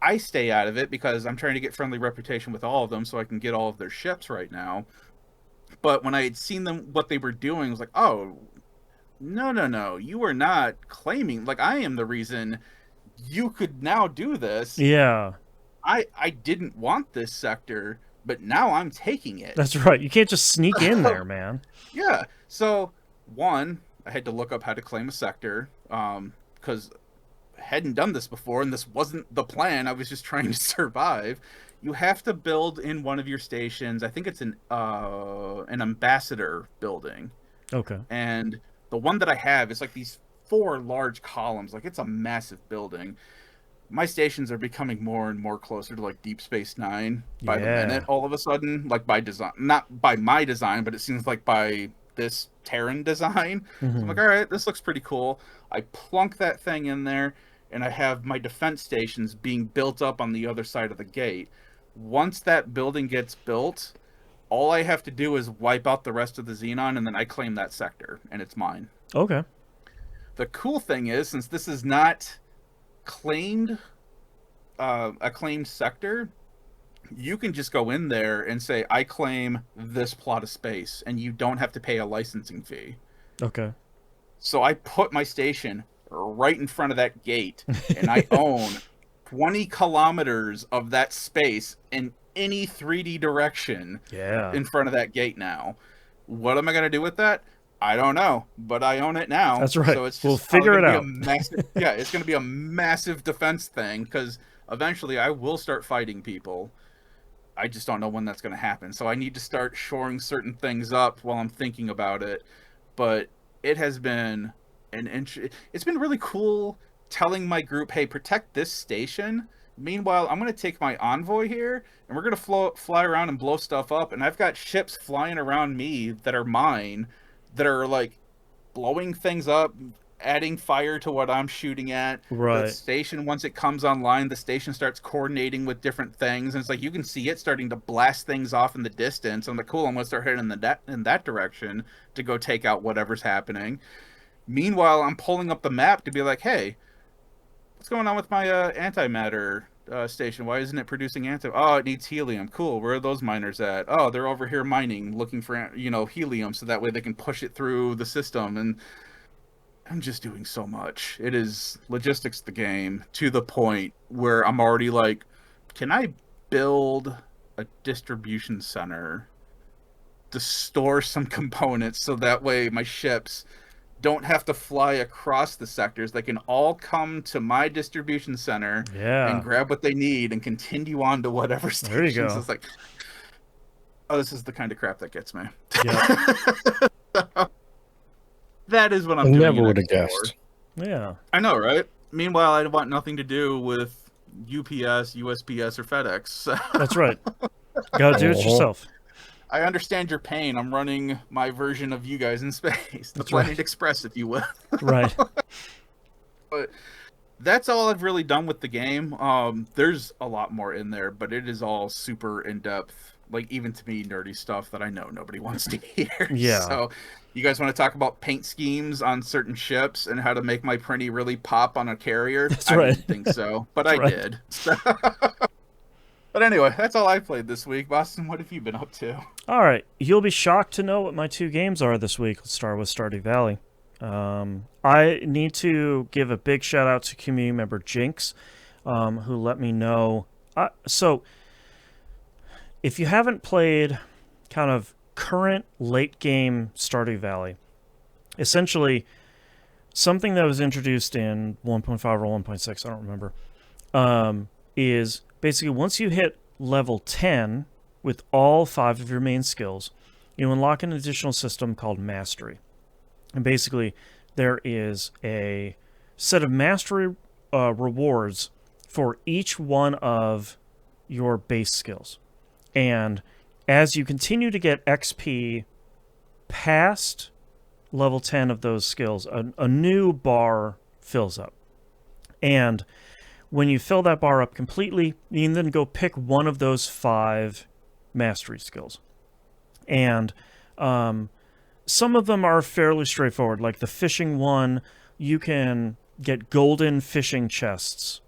I stay out of it because I'm trying to get friendly reputation with all of them so I can get all of their ships right now. But when I had seen them, what they were doing, I was like, oh, no, you are not claiming, like, I am the reason you could now do this. Yeah. I didn't want this sector, but now I'm taking it. That's right. You can't just sneak in there, man. Yeah. So, one, I had to look up how to claim a sector, because I hadn't done this before, and this wasn't the plan. I was just trying to survive. You have to build in one of your stations. I think it's an ambassador building. Okay. And the one that I have is like these 4 large columns. Like, it's a massive building. My stations are becoming more and more closer to like Deep Space Nine by the minute, all of a sudden, like by design, not by my design, but it seems like by this Terran design. So I'm like, all right, this looks pretty cool. I plunk that thing in there, and I have my defense stations being built up on the other side of the gate. Once that building gets built, all I have to do is wipe out the rest of the Xenon, and then I claim that sector, and it's mine. Okay. The cool thing is, since this is not claimed, a claimed sector, you can just go in there and say, I claim this plot of space, and you don't have to pay a licensing fee. Okay. So I put my station right in front of that gate, and I own 20 kilometers of that space in any 3D direction in front of that gate now. What am I going to do with that? I don't know, but I own it now. That's right. So it's just we'll figure it out. It's going to be a massive defense thing, because eventually I will start fighting people. I just don't know when that's going to happen. So I need to start shoring certain things up while I'm thinking about it. But it has been it's been really cool telling my group, hey, protect this station. Meanwhile, I'm going to take my envoy here, and we're going to fly around and blow stuff up. And I've got ships flying around me that are mine, that are like blowing things up, adding fire to what I'm shooting at. Right. The station, once it comes online, the station starts coordinating with different things, and it's like you can see it starting to blast things off in the distance. I'm like, cool, I'm going to start heading in that direction to go take out whatever's happening. Meanwhile, I'm pulling up the map to be like, hey, what's going on with my antimatter station? Why isn't it producing Oh, it needs helium. Cool. Where are those miners at? Oh, they're over here mining, looking for, helium, so that way they can push it through the system. And I'm just doing so much. It is logistics the game, to the point where I'm already like, can I build a distribution center to store some components, so that way my ships don't have to fly across the sectors. They can all come to my distribution center and grab what they need and continue on to whatever stations. There you go. It's like, oh, this is the kind of crap that gets me. Yeah. That is what I'm doing. Never would have guessed. Yeah. I know, right? Meanwhile, I want nothing to do with UPS, USPS, or FedEx. So. That's right. Gotta do it yourself. I understand your pain. I'm running my version of you guys in space. The That's Planet right. Express, if you will. Right. But that's all I've really done with the game. There's a lot more in there, but it is all super in-depth. Like, even to me, nerdy stuff that I know nobody wants to hear. Yeah. So, you guys want to talk about paint schemes on certain ships and how to make my printy really pop on a carrier? That's I right. didn't think so, but That's I right. did. So but anyway, that's all I played this week. Boston, what have you been up to? All right. You'll be shocked to know what my 2 games are this week. Let's start with Stardew Valley. I need to give a big shout out to community member Jinx, who let me know. So, if you haven't played kind of current late game Stardew Valley, essentially something that was introduced in 1.5 or 1.6, I don't remember, is basically once you hit level 10 with all 5 of your main skills, you unlock an additional system called Mastery. And basically, there is a set of Mastery rewards for each one of your base skills. And as you continue to get XP past level 10 of those skills, a new bar fills up. And when you fill that bar up completely, you can then go pick one of those 5 mastery skills. And some of them are fairly straightforward. Like the fishing one, you can get golden fishing chests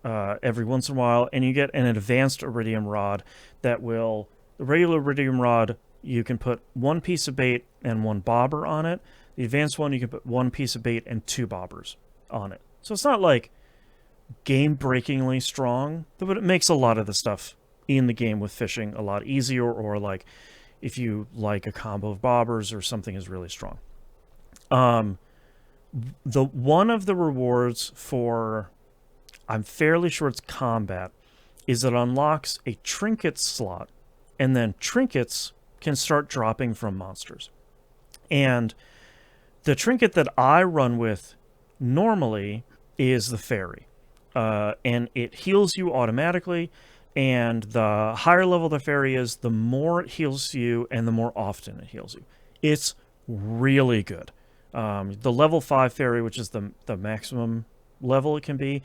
every once in a while, and you get an advanced iridium rod that will... The regular iridium rod, you can put 1 piece of bait and 1 bobber on it. The advanced one, you can put 1 piece of bait and 2 bobbers on it. So it's not like game-breakingly strong, but it makes a lot of the stuff in the game with fishing a lot easier, or like if you like a combo of bobbers or something is really strong. The one of the rewards for, I'm fairly sure it's combat, is it unlocks a trinket slot, and then trinkets can start dropping from monsters. And the trinket that I run with normally is the fairy. And it heals you automatically, and the higher level the fairy is, the more it heals you and the more often it heals you. It's really good. The level 5 fairy, which is the maximum level it can be,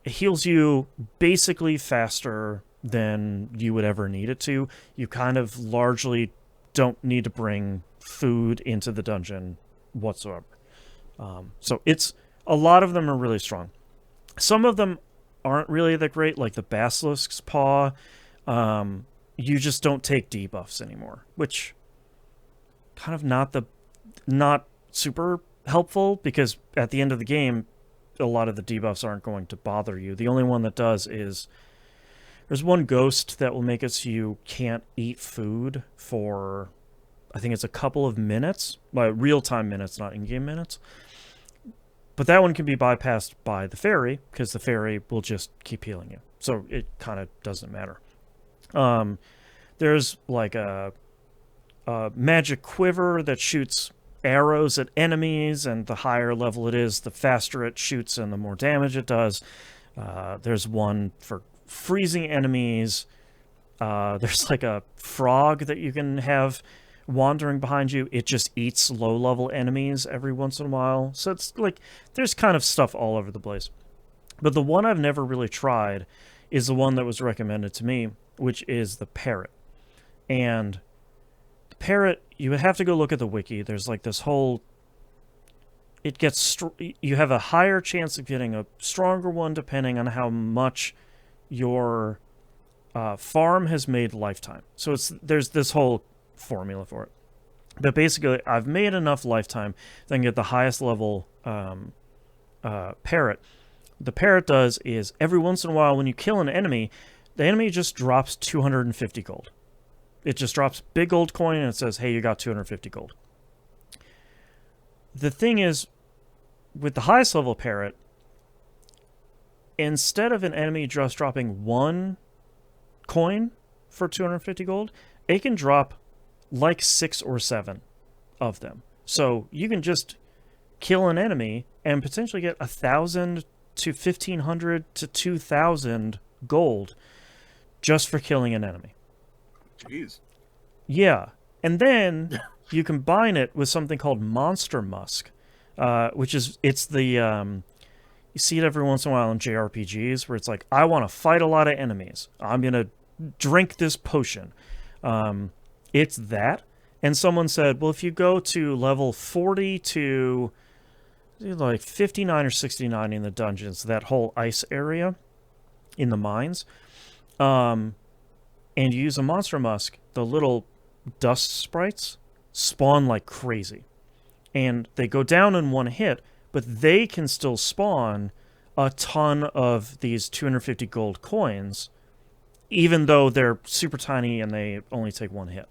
it heals you basically faster than you would ever need it to. You kind of largely don't need to bring food into the dungeon whatsoever. So it's a lot of them are really strong. Some of them aren't really that great, like the Basilisk's Paw. You just don't take debuffs anymore, which kind of not super helpful, because at the end of the game, a lot of the debuffs aren't going to bother you. The only one that does is there's one ghost that will make it so you can't eat food for, I think it's a couple of minutes, real-time minutes, not in-game minutes. But that one can be bypassed by the fairy, because the fairy will just keep healing you. So it kind of doesn't matter. There's like a magic quiver that shoots arrows at enemies, and the higher level it is, the faster it shoots and the more damage it does. There's one for freezing enemies. There's like a frog that you can have wandering behind you. It just eats low-level enemies every once in a while. So it's like, there's kind of stuff all over the place. But the one I've never really tried is the one that was recommended to me, which is the parrot. And the parrot, you would have to go look at the wiki. There's like this whole... you have a higher chance of getting a stronger one depending on how much your farm has made lifetime. So there's this whole formula for it. But basically, I've made enough lifetime that I can get the highest level parrot. The parrot does is, every once in a while when you kill an enemy, the enemy just drops 250 gold. It just drops big gold coin and it says, hey, you got 250 gold. The thing is, with the highest level parrot, instead of an enemy just dropping one coin for 250 gold, it can drop like 6 or 7 of them. So you can just kill an enemy and potentially get 1,000 to 1,500 to 2,000 gold just for killing an enemy. Jeez. Yeah. And then you combine it with something called Monster Musk, which is, it's the, you see it every once in a while in JRPGs where it's like, I want to fight a lot of enemies. I'm going to drink this potion. It's that. And someone said, well, if you go to level 40 to like 59 or 69 in the dungeons, that whole ice area in the mines, and you use a Monster Musk, the little dust sprites spawn like crazy. And they go down in one hit, but they can still spawn a ton of these 250 gold coins, even though they're super tiny and they only take one hit.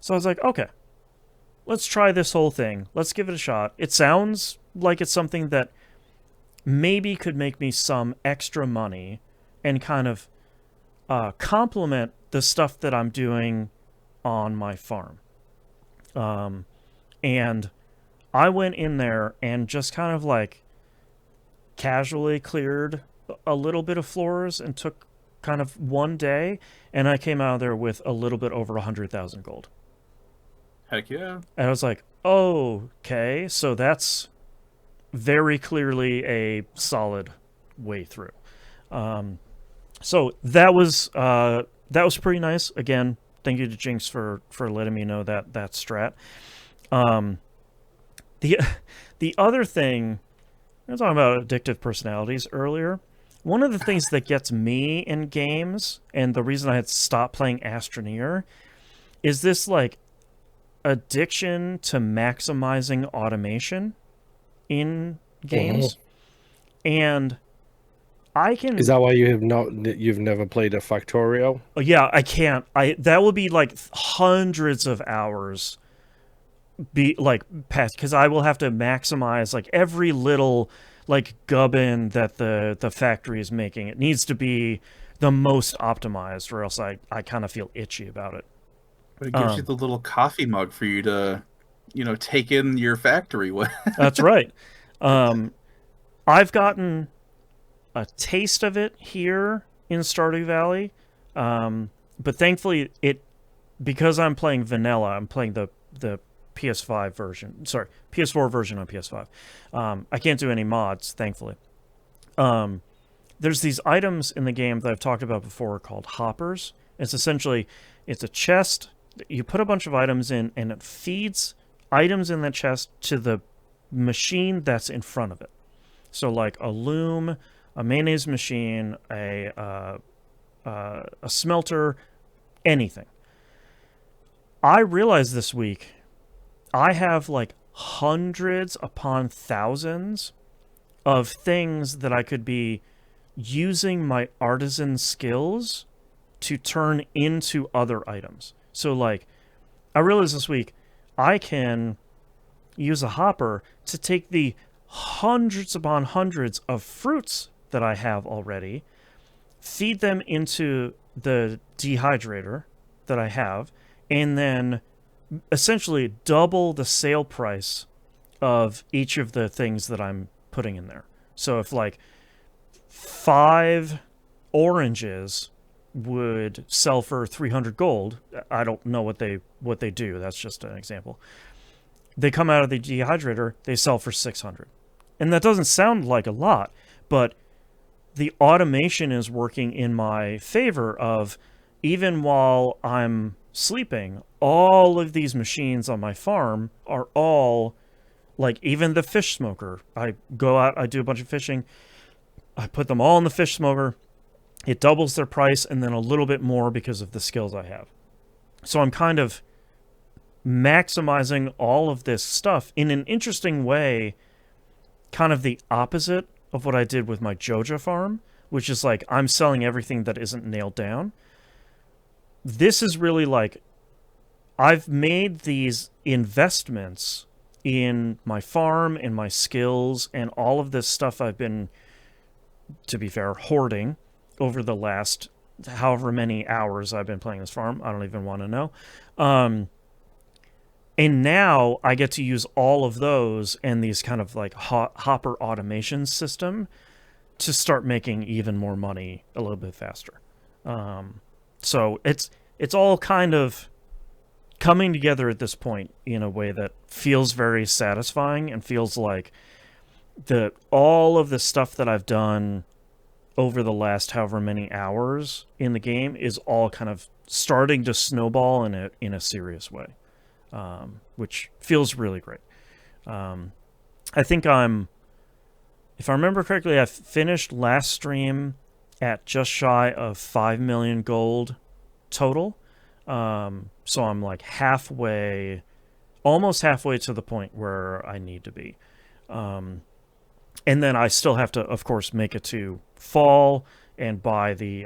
So I was like, okay, let's try this whole thing. Let's give it a shot. It sounds like it's something that maybe could make me some extra money and kind of complement the stuff that I'm doing on my farm. And I went in there and just kind of like casually cleared a little bit of floors and took kind of one day, and I came out of there with a little bit over 100,000 gold. Heck yeah. And I was like, okay, so that's very clearly a solid way through. So that was pretty nice. Again, thank you to Jinx for letting me know that strat. The other thing, I was talking about addictive personalities earlier. One of the things that gets me in games, and the reason I had stopped playing Astroneer, is this like addiction to maximizing automation in games. And I can... Is that why you've never played a Factorio? Oh, yeah, I can't. That would be like hundreds of hours past, because I will have to maximize like every little like gubbin that the factory is making. It needs to be the most optimized, or else I kind of feel itchy about it. But it gives you the little coffee mug for you to, take in your factory with. That's right. I've gotten a taste of it here in Stardew Valley, but thankfully because I'm playing vanilla, I'm playing the PS5 version. Sorry, PS4 version on PS5. I can't do any mods, thankfully. There's these items in the game that I've talked about before called hoppers. It's a chest. You put a bunch of items in, and it feeds items in that chest to the machine that's in front of it. So like a loom, a mayonnaise machine, a smelter, anything. I realized this week I have like hundreds upon thousands of things that I could be using my artisan skills to turn into other items. So like, I realized this week I can use a hopper to take the hundreds upon hundreds of fruits that I have already, feed them into the dehydrator that I have, and then essentially double the sale price of each of the things that I'm putting in there. So if like 5 oranges would sell for 300 gold, I don't know what they do. That's just an example. They come out of the dehydrator, they sell for 600. And that doesn't sound like a lot, but the automation is working in my favor of, even while I'm sleeping, all of these machines on my farm are all, like even the fish smoker. I go out, I do a bunch of fishing, I put them all in the fish smoker, it doubles their price and then a little bit more because of the skills I have. So I'm kind of maximizing all of this stuff in an interesting way, kind of the opposite of what I did with my Joja farm, which is like I'm selling everything that isn't nailed down. This is really like I've made these investments in my farm and my skills and all of this stuff I've been, to be fair, hoarding over the last however many hours I've been playing this farm. I don't even want to know. And now I get to use all of those and these kind of like hopper automation system to start making even more money a little bit faster. So it's all kind of coming together at this point in a way that feels very satisfying and feels like all of the stuff that I've done over the last however many hours in the game is all kind of starting to snowball in a serious way, which feels really great. I think if I remember correctly, I finished last stream at just shy of 5 million gold total. So I'm like almost halfway to the point where I need to be. And then I still have to, of course, make it to fall and buy the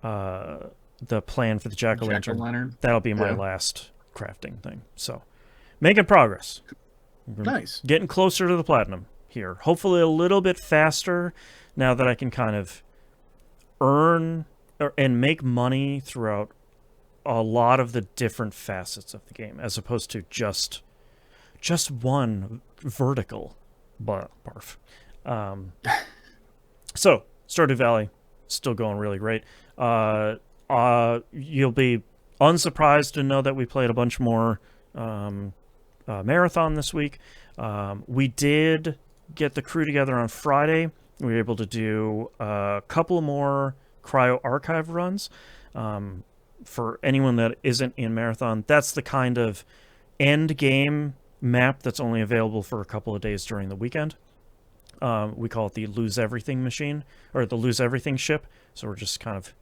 plan for the jack-o'-lantern. That'll be my last crafting thing. So making progress. Nice. Getting closer to the platinum here. Hopefully a little bit faster now that I can kind of earn and make money throughout a lot of the different facets of the game, as opposed to just one vertical barf. So Stardew Valley still going really great. You'll be unsurprised to know that we played a bunch more marathon this week. We did get the crew together on Friday. We were able to do a couple more cryo archive runs. For anyone that isn't in marathon, that's the kind of end game map that's only available for a couple of days during the weekend. We call it the lose everything machine, or the lose everything ship. So we're just kind of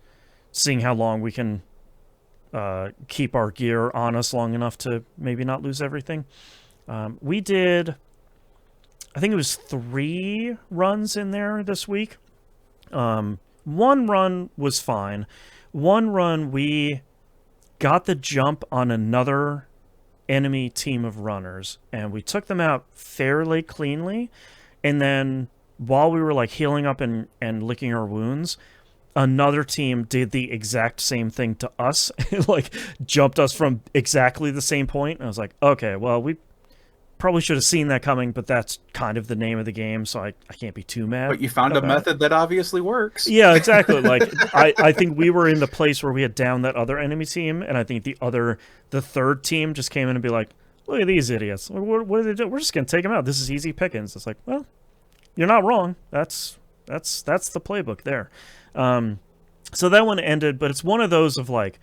seeing how long we can keep our gear on us long enough to maybe not lose everything. We did, I think it was 3 runs in there this week. One run was fine. One run, we got the jump on another enemy team of runners, and we took them out fairly cleanly. And then while we were like healing up and licking our wounds, another team did the exact same thing to us. Like jumped us from exactly the same point. And I was like, okay, well, we probably should have seen that coming, but that's kind of the name of the game, so I can't be too mad. But you found a method that obviously works. Yeah, exactly. Like I think we were in the place where we had downed that other enemy team, and I think the third team just came in and be like, look at these idiots. What do they do? We're just gonna take them out. This is easy pickings. It's like, well, you're not wrong. That's the playbook there. So that one ended, but it's one of those of like,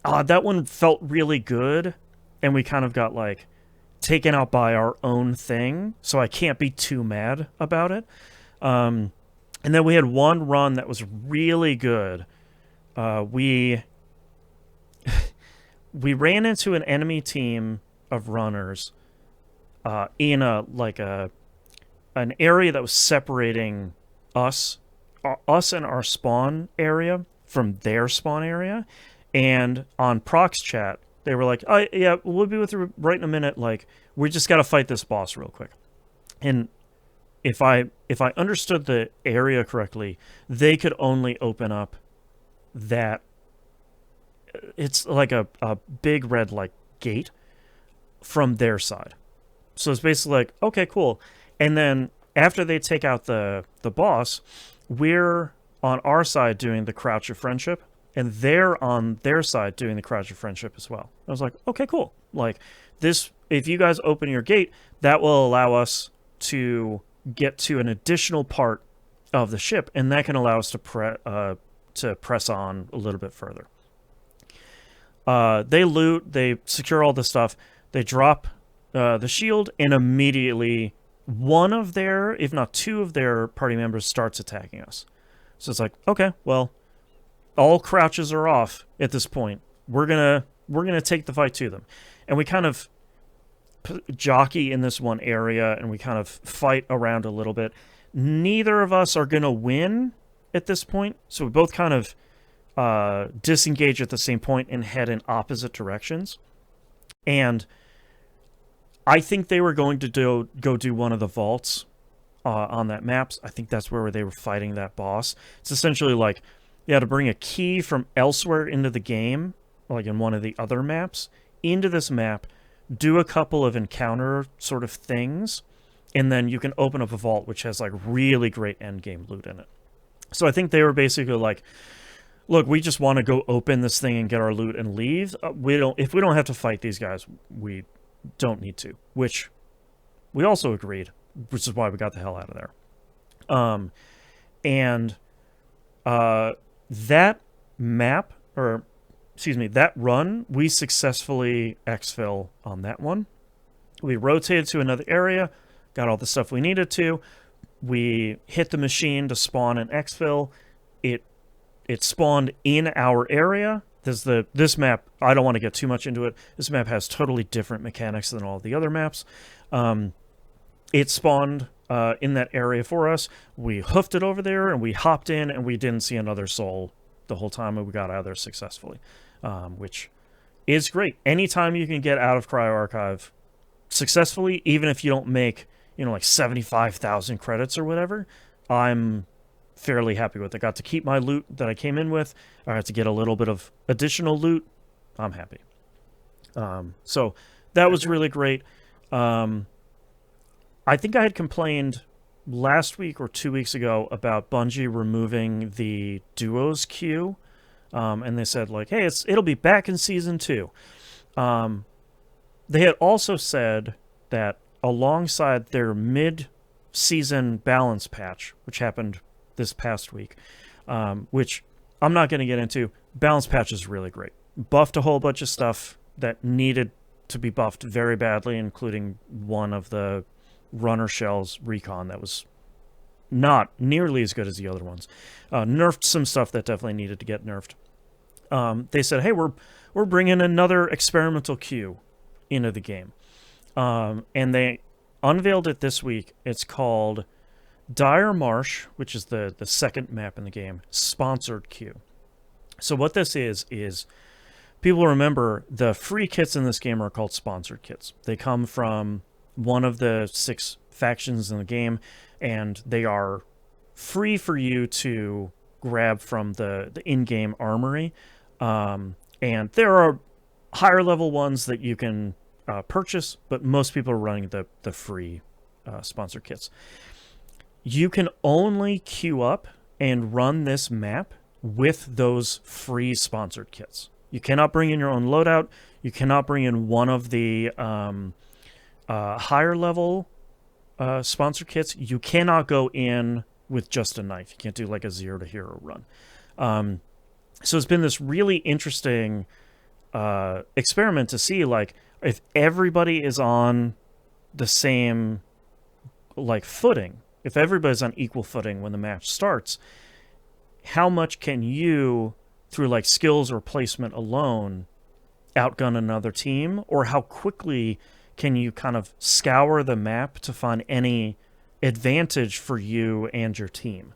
that one felt really good, and we kind of got like taken out by our own thing, so I can't be too mad about it. And then we had one run that was really good. We ran into an enemy team of runners in an area that was separating us and our spawn area from their spawn area. And on Prox chat, they were like, "Oh yeah, we'll be with you right in a minute. Like, we just got to fight this boss real quick." And if I understood the area correctly, they could only open up that. It's like a big red like gate from their side. So it's basically like, okay, cool. And then after they take out the boss, we're on our side doing the Crouch of Friendship, and they're on their side doing the Crouch of Friendship as well. I was like, okay, cool. Like this, if you guys open your gate, that will allow us to get to an additional part of the ship, and that can allow us to press on a little bit further. They loot, they secure all the stuff, they drop the shield, and immediately one of their, if not two of their party members starts attacking us. So it's like, okay, well, all crouches are off at this point. We're gonna take the fight to them, and we kind of jockey in this one area, and we kind of fight around a little bit. Neither of us are gonna win at this point, so we both kind of disengage at the same point and head in opposite directions. And I think they were going to go do one of the vaults on that map. I think that's where they were fighting that boss. It's essentially like you had to bring a key from elsewhere into the game, like in one of the other maps, into this map, do a couple of encounter sort of things, and then you can open up a vault which has like really great endgame loot in it. So I think they were basically like, look, we just want to go open this thing and get our loot and leave. If we don't have to fight these guys, we don't need to. Which we also agreed, which is why we got the hell out of there. That map, or excuse me, that run, we successfully exfil on that one. We rotated to another area, got all the stuff we needed to. We hit the machine to spawn an exfil. It spawned in our area. This map, I don't want to get too much into it. This map has totally different mechanics than all the other maps. It spawned in that area for us. We hoofed it over there, and we hopped in, and we didn't see another soul the whole time, and we got out of there successfully, which is great. Anytime you can get out of Cryo Archive successfully, even if you don't make, like 75,000 credits or whatever, I'm fairly happy with it. Got to keep my loot that I came in with. I got to get a little bit of additional loot. I'm happy. So that was really great. I think I had complained last week or 2 weeks ago about Bungie removing the duos queue. And they said, like, hey, it'll be back in Season 2. They had also said that alongside their mid-season balance patch, which happened this past week, which I'm not going to get into. Balance patch is really great. Buffed a whole bunch of stuff that needed to be buffed very badly, including one of the runner shells recon that was not nearly as good as the other ones. Nerfed some stuff that definitely needed to get nerfed. They said, hey, we're bringing another experimental queue into the game. And they unveiled it this week. It's called Dire Marsh, which is the second map in the game, Sponsored Queue. So what this is people remember the free kits in this game are called sponsored kits. They come from one of the 6 factions in the game, and they are free for you to grab from the in-game armory. And there are higher level ones that you can purchase, but most people are running the free sponsored kits. You can only queue up and run this map with those free sponsored kits. You cannot bring in your own loadout. You cannot bring in one of the higher level sponsored kits. You cannot go in with just a knife. You can't do like a 0 to hero run. So it's been this really interesting experiment to see, like, if everybody is on the same like footing, if everybody's on equal footing when the match starts, how much can you, through like skills or placement alone, outgun another team, or how quickly can you kind of scour the map to find any advantage for you and your team?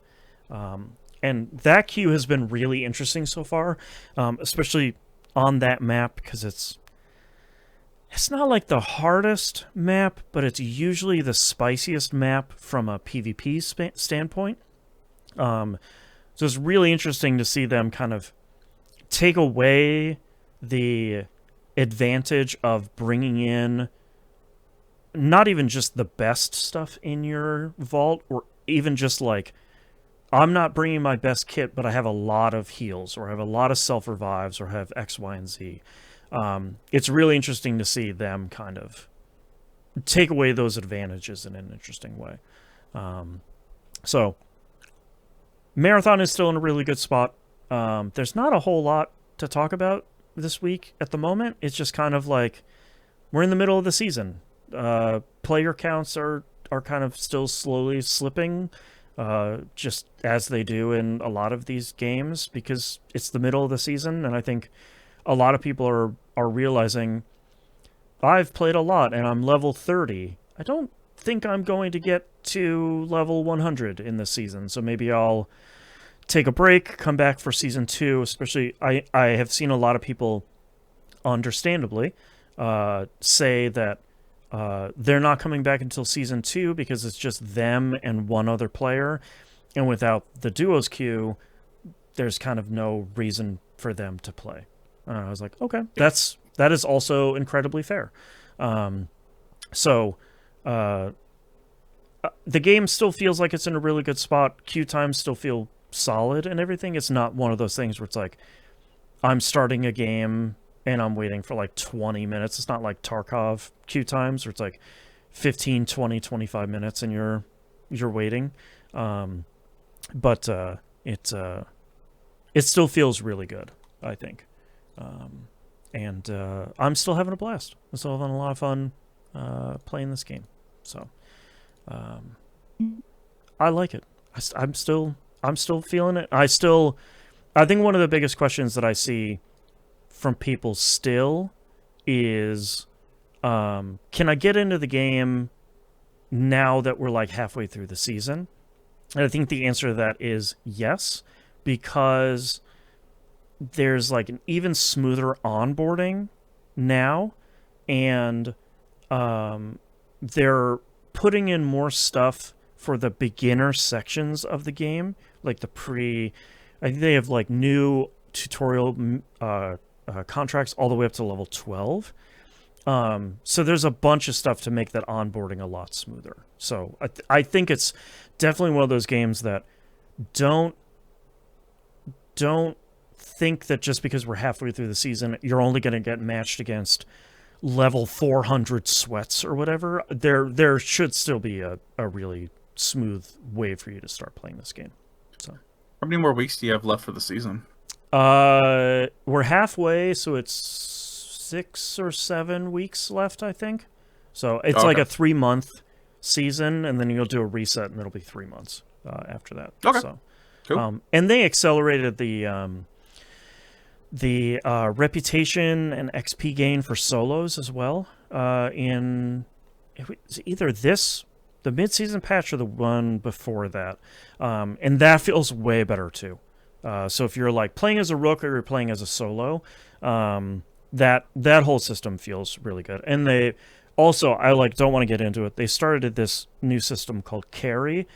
And that queue has been really interesting so far, especially on that map, because it's not like the hardest map, but it's usually the spiciest map from a PvP standpoint. So it's really interesting to see them kind of take away the advantage of bringing in not even just the best stuff in your vault, or even just like, I'm not bringing my best kit, but I have a lot of heals, or I have a lot of self-revives, or have X, Y, and Z. It's really interesting to see them kind of take away those advantages in an interesting way. So, Marathon is still in a really good spot. There's not a whole lot to talk about this week at the moment. It's just kind of like, we're in the middle of the season. Player counts are kind of still slowly slipping, just as they do in a lot of these games, because it's the middle of the season, and I think a lot of people are realizing, I've played a lot and I'm level 30. I don't think I'm going to get to level 100 in this season, so maybe I'll take a break, come back for season 2. Especially, I have seen a lot of people, understandably, say that they're not coming back until season 2 because it's just them and one other player, and without the duos queue, there's kind of no reason for them to play. I was like, okay, that is also incredibly fair. So the game still feels like it's in a really good spot. Queue times still feel solid and everything. It's not one of those things where it's like, I'm starting a game and I'm waiting for like 20 minutes. It's not like Tarkov queue times where it's like 15, 20, 25 minutes and you're waiting. But it still feels really good, I think. And I'm still having a blast. I'm still having a lot of fun playing this game. So I like it. I'm still feeling it. I think one of the biggest questions that I see from people still is, can I get into the game now that we're like halfway through the season? And I think the answer to that is yes, because there's like an even smoother onboarding now, and they're putting in more stuff for the beginner sections of the game, like I think they have like new tutorial contracts all the way up to level 12. So there's a bunch of stuff to make that onboarding a lot smoother. So I think it's definitely one of those games that don't think that just because we're halfway through the season, you're only going to get matched against level 400 sweats or whatever. There should still be a really smooth way for you to start playing this game. So, how many more weeks do you have left for the season? We're halfway, so it's 6 or 7 weeks left, I think. So it's like a 3-month season, and then you'll do a reset, and it'll be 3 months after that. Okay. So, cool. And they accelerated the reputation and XP gain for solos as well. In either the mid-season patch or the one before that, and that feels way better too. So if you're like playing as a rook or you're playing as a solo, that whole system feels really good. And they also, I don't want to get into it, they started this new system called Carry,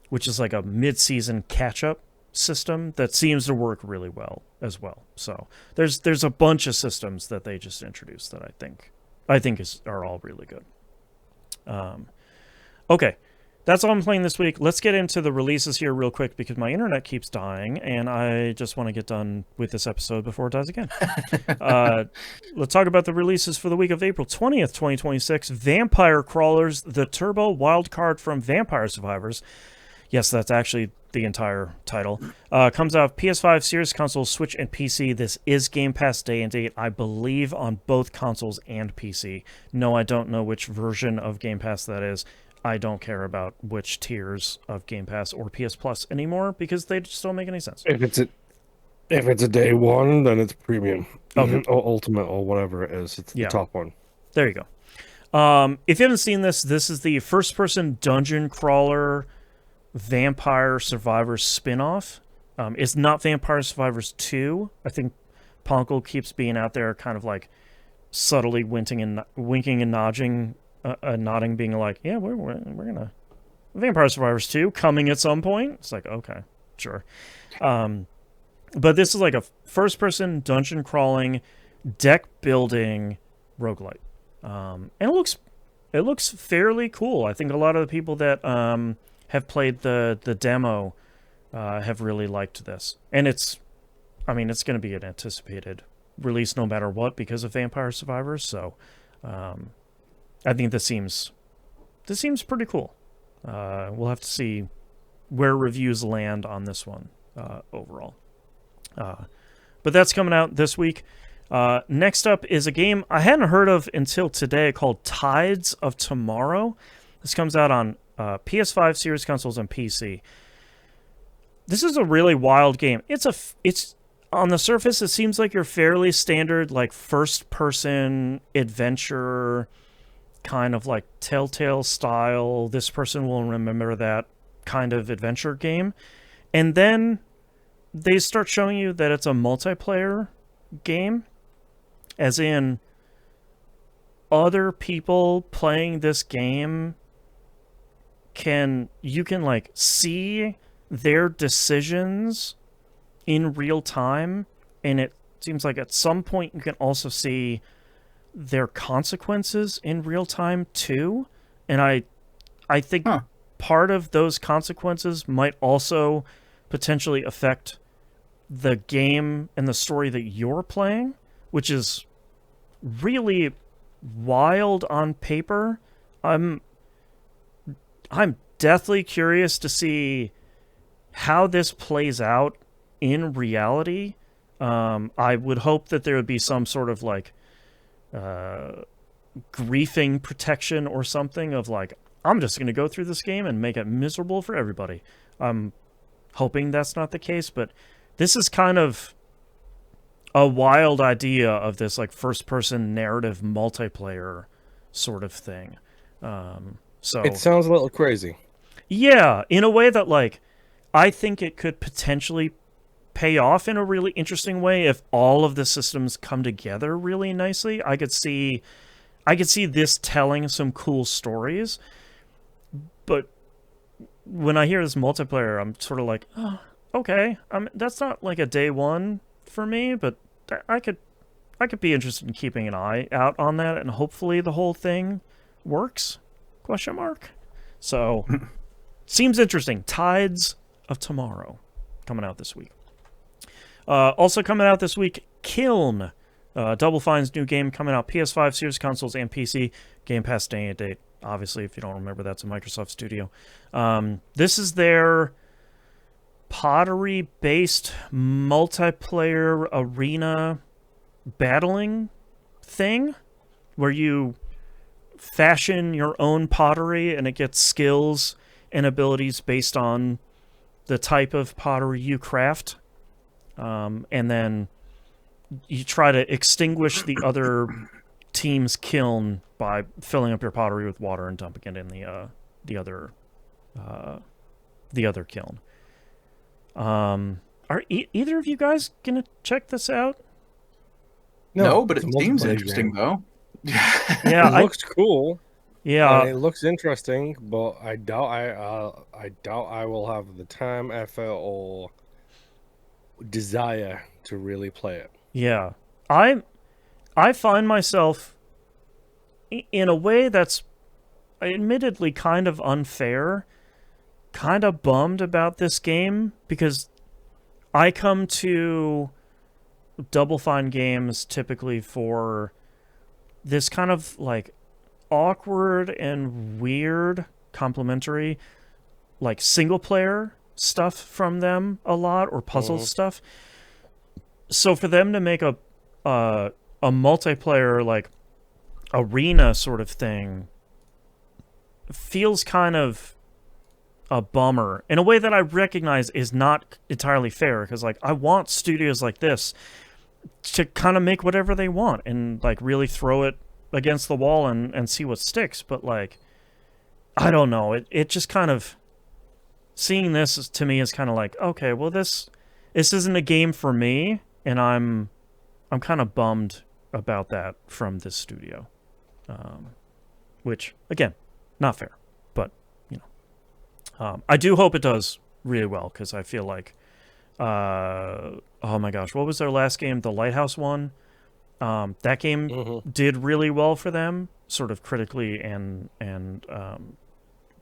which is like a mid-season catch-up system that seems to work really well as well. So there's a bunch of systems that they just introduced that I think are all really good. Okay, that's all I'm playing this week. Let's get into the releases here real quick because my internet keeps dying, and I just want to get done with this episode before it dies again. Let's talk about the releases for the week of April 20th, 2026. Vampire Crawlers, the Turbo Wildcard from Vampire Survivors. Yes, that's actually the entire title. Comes out PS5, Series Console, Switch, and PC. This is Game Pass day and date, I believe, on both consoles and PC. No, I don't know which version of Game Pass that is. I don't care about which tiers of Game Pass or PS Plus anymore because they just don't make any sense. If it's a day one, then it's premium. Okay. Or ultimate or whatever it is. It's the top one. There you go. If you haven't seen this, this is the first-person dungeon crawler Vampire Survivors spin-off. It's not Vampire Survivors 2. I think Ponkel keeps being out there kind of like subtly winking and nodding, being like, yeah, we're gonna Vampire Survivors 2 coming at some point. It's like, okay, sure. But this is like a first-person dungeon crawling, deck building roguelite. And it looks fairly cool. I think a lot of the people that have played the demo have really liked this. And it's going to be an anticipated release no matter what because of Vampire Survivors. So I think this seems pretty cool. We'll have to see where reviews land on this one overall. But that's coming out this week. Next up is a game I hadn't heard of until today called Tides of Tomorrow. This comes out on PS5, Series Consoles, and PC. This is a really wild game. It's on the surface, it seems like your fairly standard like first-person adventure, kind of like Telltale style. This person will remember that kind of adventure game, and then they start showing you that it's a multiplayer game. As in, other people playing this game you can like see their decisions in real time, and it seems like at some point you can also see their consequences in real time too. And I think part of those consequences might also potentially affect the game and the story that you're playing, which is really wild on paper. I'm deathly curious to see how this plays out in reality. I would hope that there would be some sort of like griefing protection or something of like, I'm just going to go through this game and make it miserable for everybody. I'm hoping that's not the case, but this is kind of a wild idea of this like first-person narrative multiplayer sort of thing. So it sounds a little crazy. Yeah, in a way that like I think it could potentially pay off in a really interesting way if all of the systems come together really nicely. I could see this telling some cool stories. But when I hear this multiplayer, I'm sort of like, oh, okay. That's not like a day one for me, but I could be interested in keeping an eye out on that, and hopefully the whole thing works? ? So, seems interesting. Tides of Tomorrow coming out this week. Also coming out this week, Kiln. Double Fine's new game coming out PS5, Series Consoles, and PC. Game Pass day and date. Obviously, if you don't remember, that's a Microsoft studio. This is their pottery-based multiplayer arena battling thing where you fashion your own pottery and it gets skills and abilities based on the type of pottery you craft. And then you try to extinguish the other team's kiln by filling up your pottery with water and dumping it in the other kiln. Are either of you guys gonna check this out? No, but it seems interesting though. Yeah, it looks cool. Yeah, it looks interesting, but I doubt I will have the time, effort, or desire to really play it. Yeah, I find myself in a way that's admittedly kind of unfair, kind of bummed about this game, because I come to Double Fine games typically for this kind of like awkward and weird complementary like single player stuff from them a lot, or puzzle stuff. So for them to make a multiplayer like arena sort of thing feels kind of a bummer in a way that I recognize is not entirely fair, because like I want studios like this to kind of make whatever they want and like really throw it against the wall and see what sticks. But like, I don't know, it just kind of, seeing this to me is kind of like, okay, well this isn't a game for me, and I'm kind of bummed about that from this studio, which again, not fair, but you know, I do hope it does really well, because I feel like, oh my gosh, what was their last game? The Lighthouse one. That game did really well for them, sort of critically and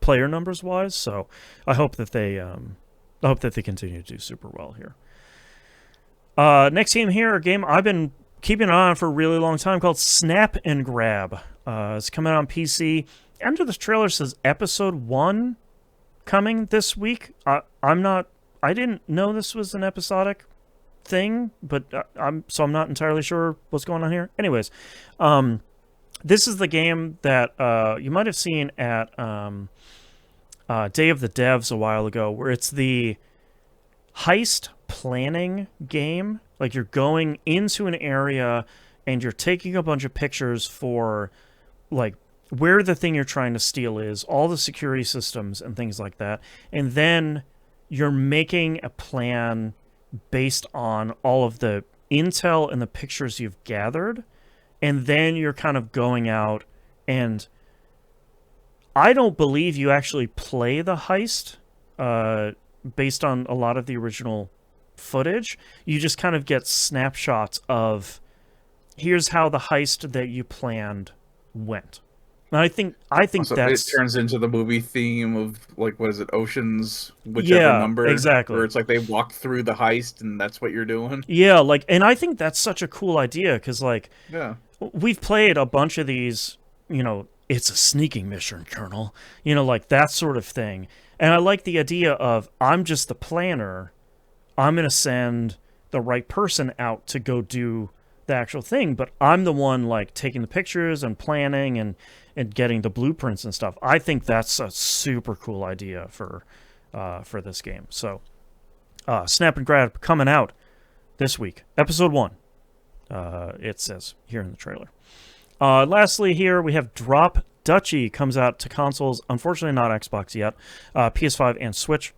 player numbers wise. So I hope that they continue to do super well here. Next game here, a game I've been keeping an eye on for a really long time, called Snap and Grab. It's coming out on PC. Under the trailer says episode 1 coming this week. I didn't know this was an episodic thing, but I'm not entirely sure what's going on here. Anyways, this is the game that you might have seen at Day of the Devs a while ago, where it's the heist planning game. Like, you're going into an area and you're taking a bunch of pictures for like where the thing you're trying to steal is, all the security systems and things like that, and then you're making a plan based on all of the intel and the pictures you've gathered, and then you're kind of going out, and I don't believe you actually play the heist based on a lot of the original footage. You just kind of get snapshots of, here's how the heist that you planned went. And I think so that's... It turns into the movie theme of, like, what is it, Ocean's whichever number? Exactly. Where it's like they walk through the heist and that's what you're doing. Yeah, like, and I think that's such a cool idea, because, like, yeah, we've played a bunch of these, you know, it's a sneaking mission, Colonel, you know, like that sort of thing. And I like the idea of, I'm just the planner. I'm going to send the right person out to go do the actual thing, but I'm the one, like, taking the pictures and planning and getting the blueprints and stuff. I think that's a super cool idea for this game. So, Snap and Grab coming out this week. Episode 1. It says here in the trailer. Lastly here, we have Drop Duchy comes out to consoles. Unfortunately, not Xbox yet. PS5 and Switch.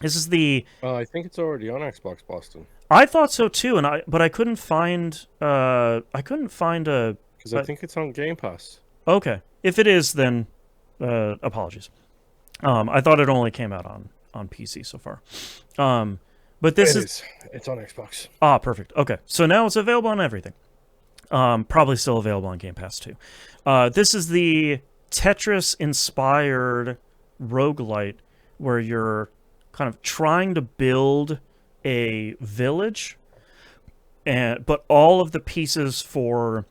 This is the... I think it's already on Xbox, Boston. I thought so too, but I couldn't find a... Because I think it's on Game Pass. Okay. If it is, then apologies. I thought it only came out on PC so far. But this is... It's on Xbox. Ah, perfect. Okay. So now it's available on everything. Probably still available on Game Pass too. This is the Tetris-inspired roguelite where you're kind of trying to build a village, but all of the pieces for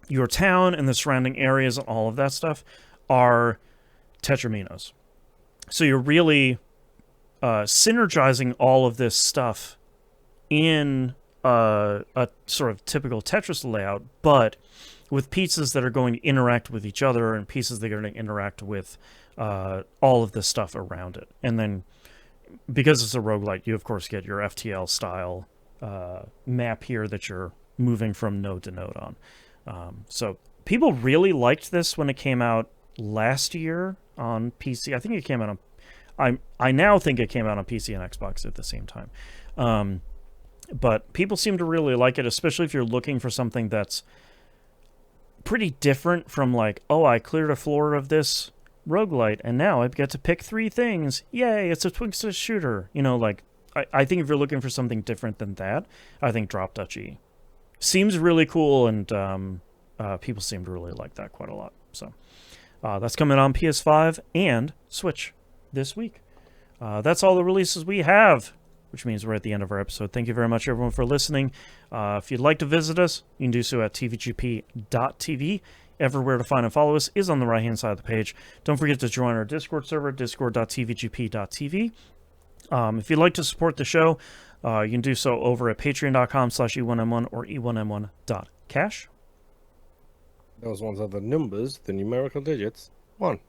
your town and the surrounding areas and all of that stuff are Tetraminos. So you're really synergizing all of this stuff in a sort of typical Tetris layout, but with pieces that are going to interact with each other and pieces that are going to interact with all of the stuff around it. And then, because it's a roguelite, you of course get your FTL style map here that you're moving from node to node on. So people really liked this when it came out last year on PC. I think it came out on... I now think it came out on PC and Xbox at the same time. But people seem to really like it, especially if you're looking for something that's pretty different from, like, oh, I cleared a floor of this roguelite, and now I get to pick 3 things. Yay, it's a twin-stick shooter. You know, like, I think if you're looking for something different than that, I think Drop Duchy seems really cool, and people seem to really like that quite a lot. So that's coming on PS5 and Switch this week. That's all the releases we have, which means we're at the end of our episode. Thank you very much, everyone, for listening. If you'd like to visit us, you can do so at tvgp.tv. Everywhere to find and follow us is on the right-hand side of the page. Don't forget to join our Discord server, discord.tvgp.tv. If you'd like to support the show, you can do so over at patreon.com/e1m1 or e1m1.cash. Those ones are the numbers, the numerical digits. 1.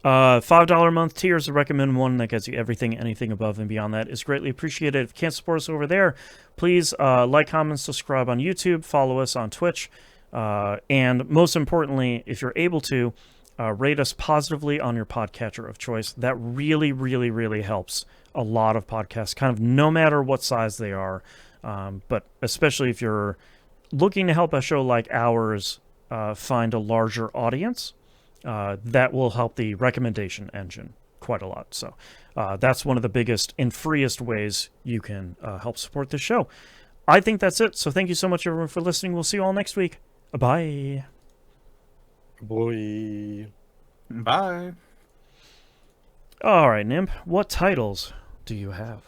$5 a month tier is the recommended one that gets you everything. Anything above and beyond that is greatly appreciated. If you can't support us over there, please like, comment, subscribe on YouTube, follow us on Twitch, and most importantly, if you're able to, rate us positively on your podcatcher of choice. That really, really, really helps a lot of podcasts, kind of no matter what size they are, but especially if you're looking to help a show like ours find a larger audience. That will help the recommendation engine quite a lot. So that's one of the biggest and freest ways you can help support this show. I think that's it. So thank you so much, everyone, for listening. We'll see you all next week. Bye. Boy. Bye. All right, Nimp, what titles do you have?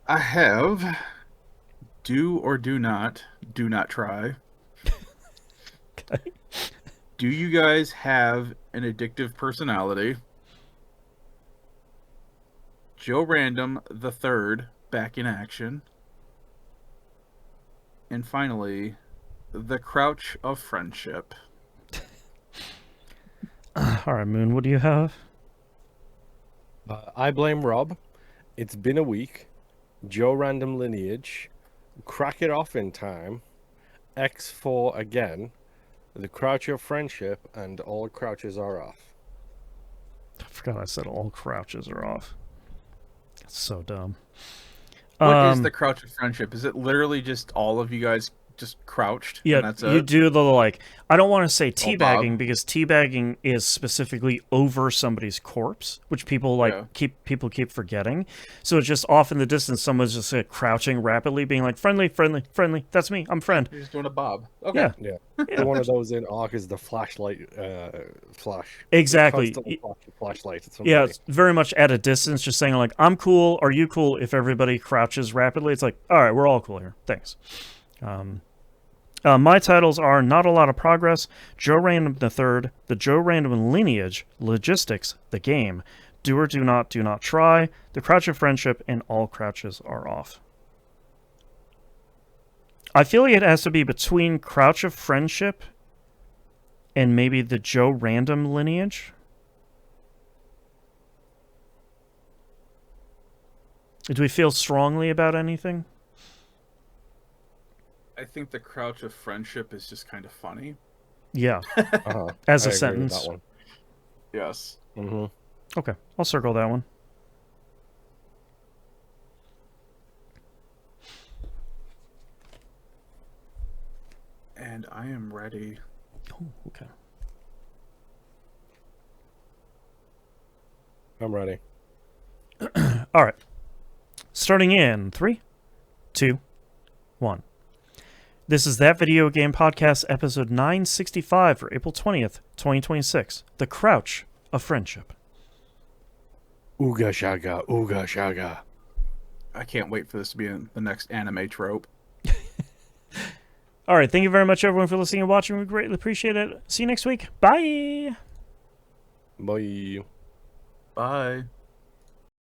I have do or do not try. Okay. Do you guys have an addictive personality? Joe Random the Third back in action. And finally, the Crouch of Friendship. All right, Moon, what do you have? I blame Rob. It's been a week. Joe Random Lineage. Crack it off in time. X4 again. The Crouch of Friendship, and all crouches are off. I forgot I said all crouches are off. That's so dumb. What is the Crouch of Friendship? Is it literally just all of you guys just crouched? Yeah, and that's you it? do the, like, I don't want to say Bob. teabagging because teabagging is specifically over somebody's corpse, which people keep forgetting. So it's just off in the distance, someone's just crouching rapidly, being like, friendly, friendly, friendly. That's me. I'm friend. You're just doing a bob. Okay. Yeah. Yeah. One of those in Ark is the flashlight flash. Exactly. Constantly flashlight at somebody. Yeah, it's very much at a distance, just saying like, I'm cool. Are you cool? If everybody crouches rapidly, it's like, all right, we're all cool here. Thanks. My titles are Not a Lot of Progress, Joe Random the Third, The Joe Random Lineage, Logistics, The Game, Do or Do Not Try, The Crouch of Friendship, and All Crouches Are Off. I feel like it has to be between Crouch of Friendship and maybe the Joe Random Lineage. Do we feel strongly about anything? I think the Crouch of Friendship is just kind of funny. Yeah. Uh-huh. As a I agree with sentence. that one. Yes. Mm-hmm. Okay, I'll circle that one. And I am ready. Oh, okay. I'm ready. All right. Starting in 3, 2, 1. This is That Video Game Podcast, episode 965 for April 20th, 2026. The Crouch of Friendship. Ooga shaga, ooga shaga. I can't wait for this to be the next anime trope. All right, thank you very much, everyone, for listening and watching. We greatly appreciate it. See you next week. Bye! Bye. Bye.